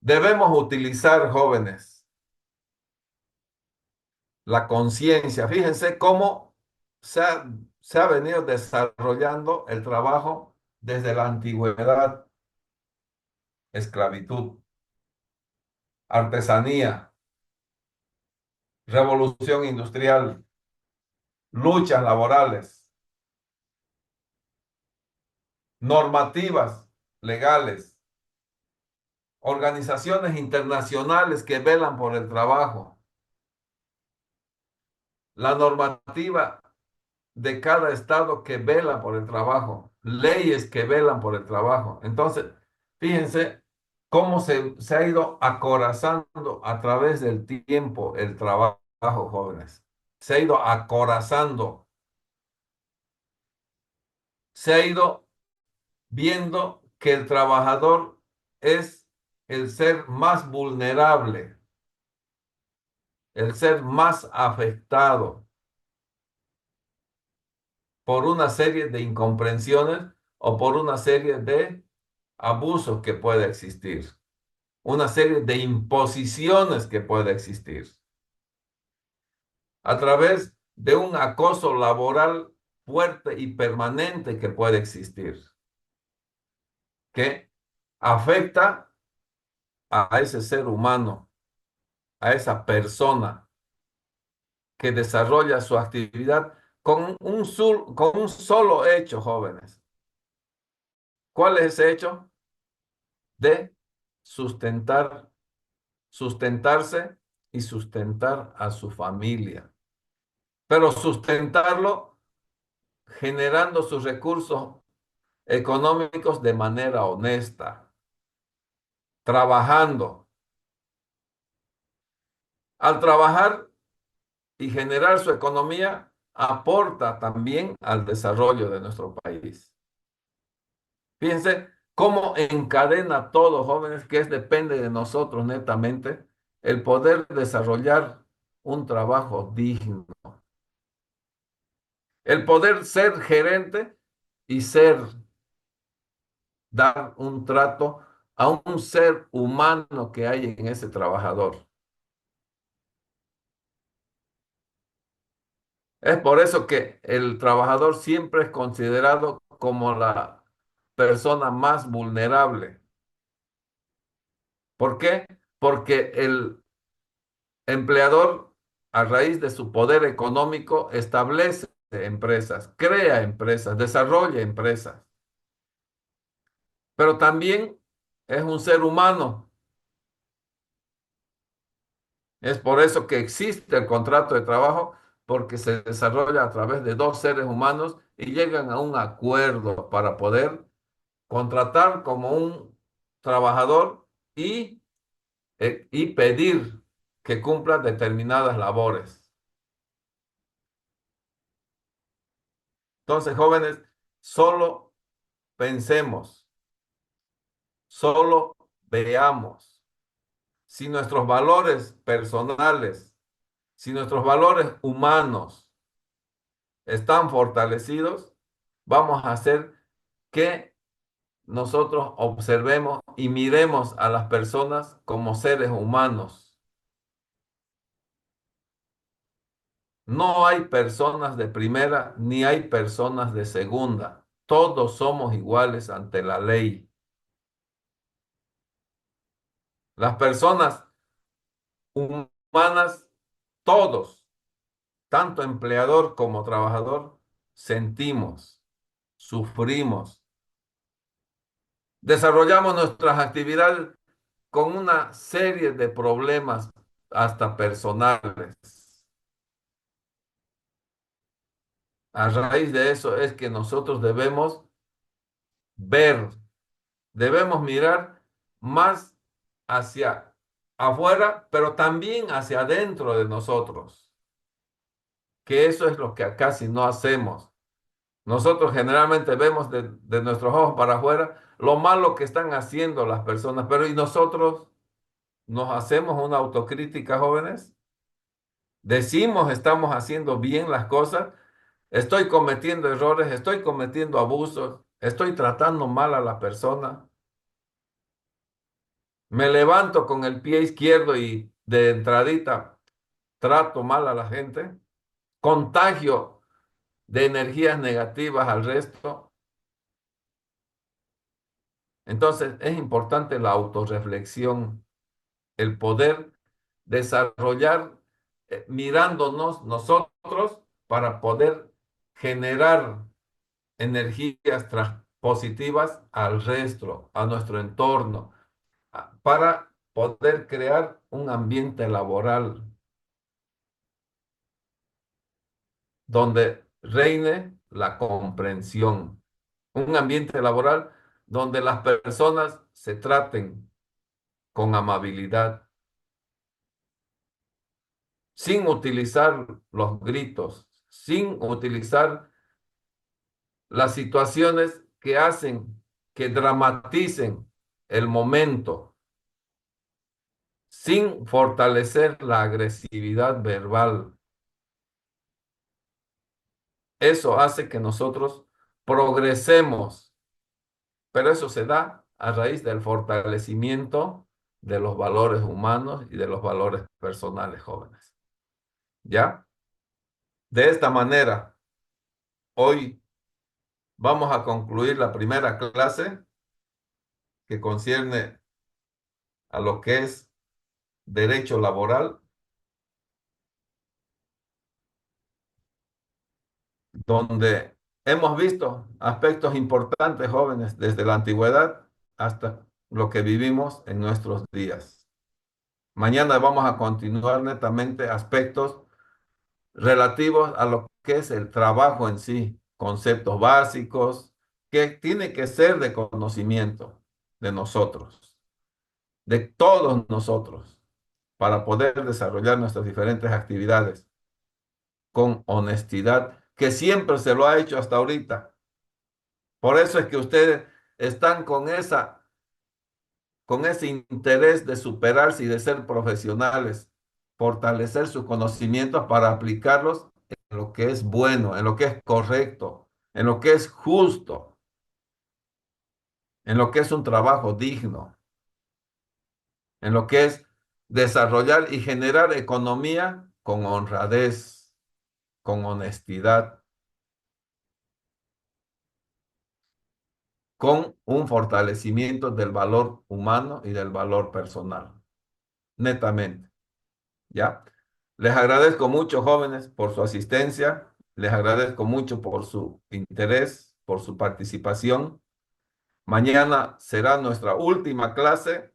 Debemos utilizar, jóvenes, la conciencia. Fíjense cómo se ha venido desarrollando el trabajo desde la antigüedad, esclavitud, artesanía, revolución industrial, luchas laborales, normativas legales, organizaciones internacionales que velan por el trabajo, la normativa de cada estado que vela por el trabajo, leyes que velan por el trabajo. Entonces, fíjense cómo se ha ido acorazando a través del tiempo el trabajo, jóvenes. Se ha ido acorazando. Se ha ido viendo que el trabajador es el ser más vulnerable, el ser más afectado por una serie de incomprensiones o por una serie de abusos que puede existir, una serie de imposiciones que puede existir, a través de un acoso laboral fuerte y permanente que puede existir, que afecta a ese ser humano, a esa persona que desarrolla su actividad con un solo hecho, jóvenes. ¿Cuál es ese hecho? De sustentarse y sustentar a su familia. Pero sustentarlo generando sus recursos económicos de manera honesta, trabajando. Al trabajar y generar su economía, aporta también al desarrollo de nuestro país. Fíjense cómo encadena todo, jóvenes, que depende de nosotros netamente, el poder desarrollar un trabajo digno, el poder ser gerente y dar un trato a un ser humano que hay en ese trabajador. Es por eso que el trabajador siempre es considerado como la persona más vulnerable. ¿Por qué? Porque el empleador, a raíz de su poder económico, establece empresas, crea empresas, desarrolla empresas, pero también es un ser humano. Es por eso que existe el contrato de trabajo, porque se desarrolla a través de dos seres humanos y llegan a un acuerdo para poder contratar como un trabajador y pedir que cumpla determinadas labores. Entonces, jóvenes, solo pensemos, solo veamos si nuestros valores personales, si nuestros valores humanos están fortalecidos, vamos a hacer que nosotros observemos y miremos a las personas como seres humanos. No hay personas de primera ni hay personas de segunda. Todos somos iguales ante la ley. Las personas humanas, todos, tanto empleador como trabajador, sentimos, sufrimos, desarrollamos nuestras actividades con una serie de problemas hasta personales. A raíz de eso es que nosotros debemos ver, debemos mirar más hacia afuera, pero también hacia adentro de nosotros, que eso es lo que casi no hacemos. Nosotros generalmente vemos de nuestros ojos para afuera lo malo que están haciendo las personas, pero ¿y nosotros nos hacemos una autocrítica, jóvenes? Decimos, estamos haciendo bien las cosas, estoy cometiendo errores, estoy cometiendo abusos, estoy tratando mal a la persona, me levanto con el pie izquierdo y de entradita trato mal a la gente, contagio de energías negativas al resto. Entonces es importante la autorreflexión, el poder desarrollar mirándonos nosotros para poder generar energías positivas al resto, a nuestro entorno, para poder crear un ambiente laboral donde reine la comprensión, un ambiente laboral donde las personas se traten con amabilidad, sin utilizar los gritos, sin utilizar las situaciones que hacen que dramaticen el momento, sin fortalecer la agresividad verbal. Eso hace que nosotros progresemos, pero eso se da a raíz del fortalecimiento de los valores humanos y de los valores personales, jóvenes. ¿Ya? De esta manera, hoy vamos a concluir la primera clase que concierne a lo que es derecho laboral. donde hemos visto aspectos importantes, jóvenes, desde la antigüedad hasta lo que vivimos en nuestros días. Mañana vamos a continuar netamente aspectos relativos a lo que es el trabajo en sí, conceptos básicos que tiene que ser de conocimiento de nosotros, de todos nosotros, para poder desarrollar nuestras diferentes actividades con honestidad, que siempre se lo ha hecho hasta ahorita. Por eso es que ustedes están con ese interés de superarse y de ser profesionales, fortalecer sus conocimientos para aplicarlos en lo que es bueno, en lo que es correcto, en lo que es justo, en lo que es un trabajo digno, en lo que es desarrollar y generar economía con honradez, con honestidad, con un fortalecimiento del valor humano y del valor personal, netamente. ¿Ya? Les agradezco mucho, jóvenes, por su asistencia. Les agradezco mucho por su interés, por su participación. Mañana será nuestra última clase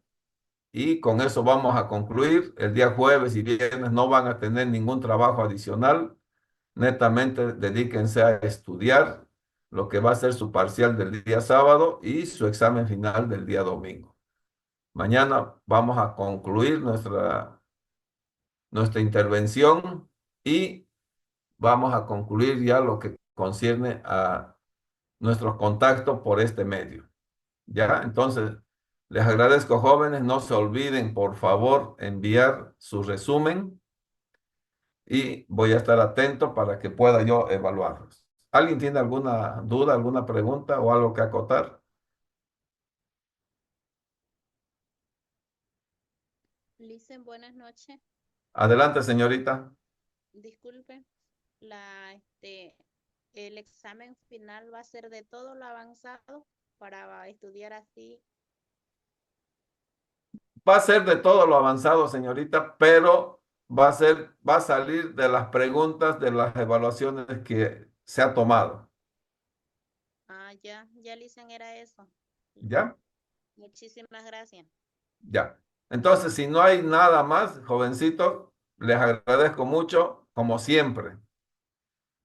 y con eso vamos a concluir. El día jueves y viernes no van a tener ningún trabajo adicional. Netamente dedíquense a estudiar lo que va a ser su parcial del día sábado y su examen final del día domingo. Mañana vamos a concluir nuestra intervención y vamos a concluir ya lo que concierne a nuestros contactos por este medio. ¿Ya? Entonces, les agradezco, jóvenes. No se olviden, por favor, enviar su resumen y voy a estar atento para que pueda yo evaluarlos. ¿Alguien tiene alguna duda, alguna pregunta o algo que acotar? Licen, buenas noches. Adelante, señorita. Disculpe, el examen final va a ser de todo lo avanzado para estudiar así. Va a ser de todo lo avanzado, señorita, pero va a salir de las preguntas de las evaluaciones que se ha tomado. Ah, ya, Licen, era eso. ¿Ya? Muchísimas gracias. Ya. Entonces, si no hay nada más, jovencitos, les agradezco mucho, como siempre.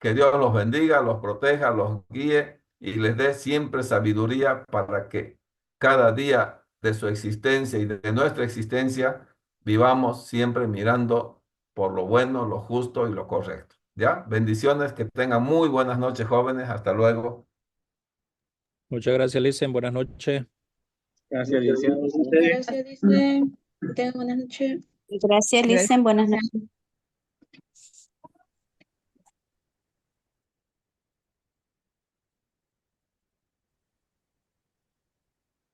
Que Dios los bendiga, los proteja, los guíe y les dé siempre sabiduría para que cada día de su existencia y de nuestra existencia vivamos siempre mirando por lo bueno, lo justo y lo correcto. ¿Ya? Bendiciones, que tengan muy buenas noches, jóvenes. Hasta luego. Muchas gracias, Licen. Buenas noches. Gracias, licenciado. Gracias, dice. Tengan buenas noches. Gracias, Licen. Buenas noches.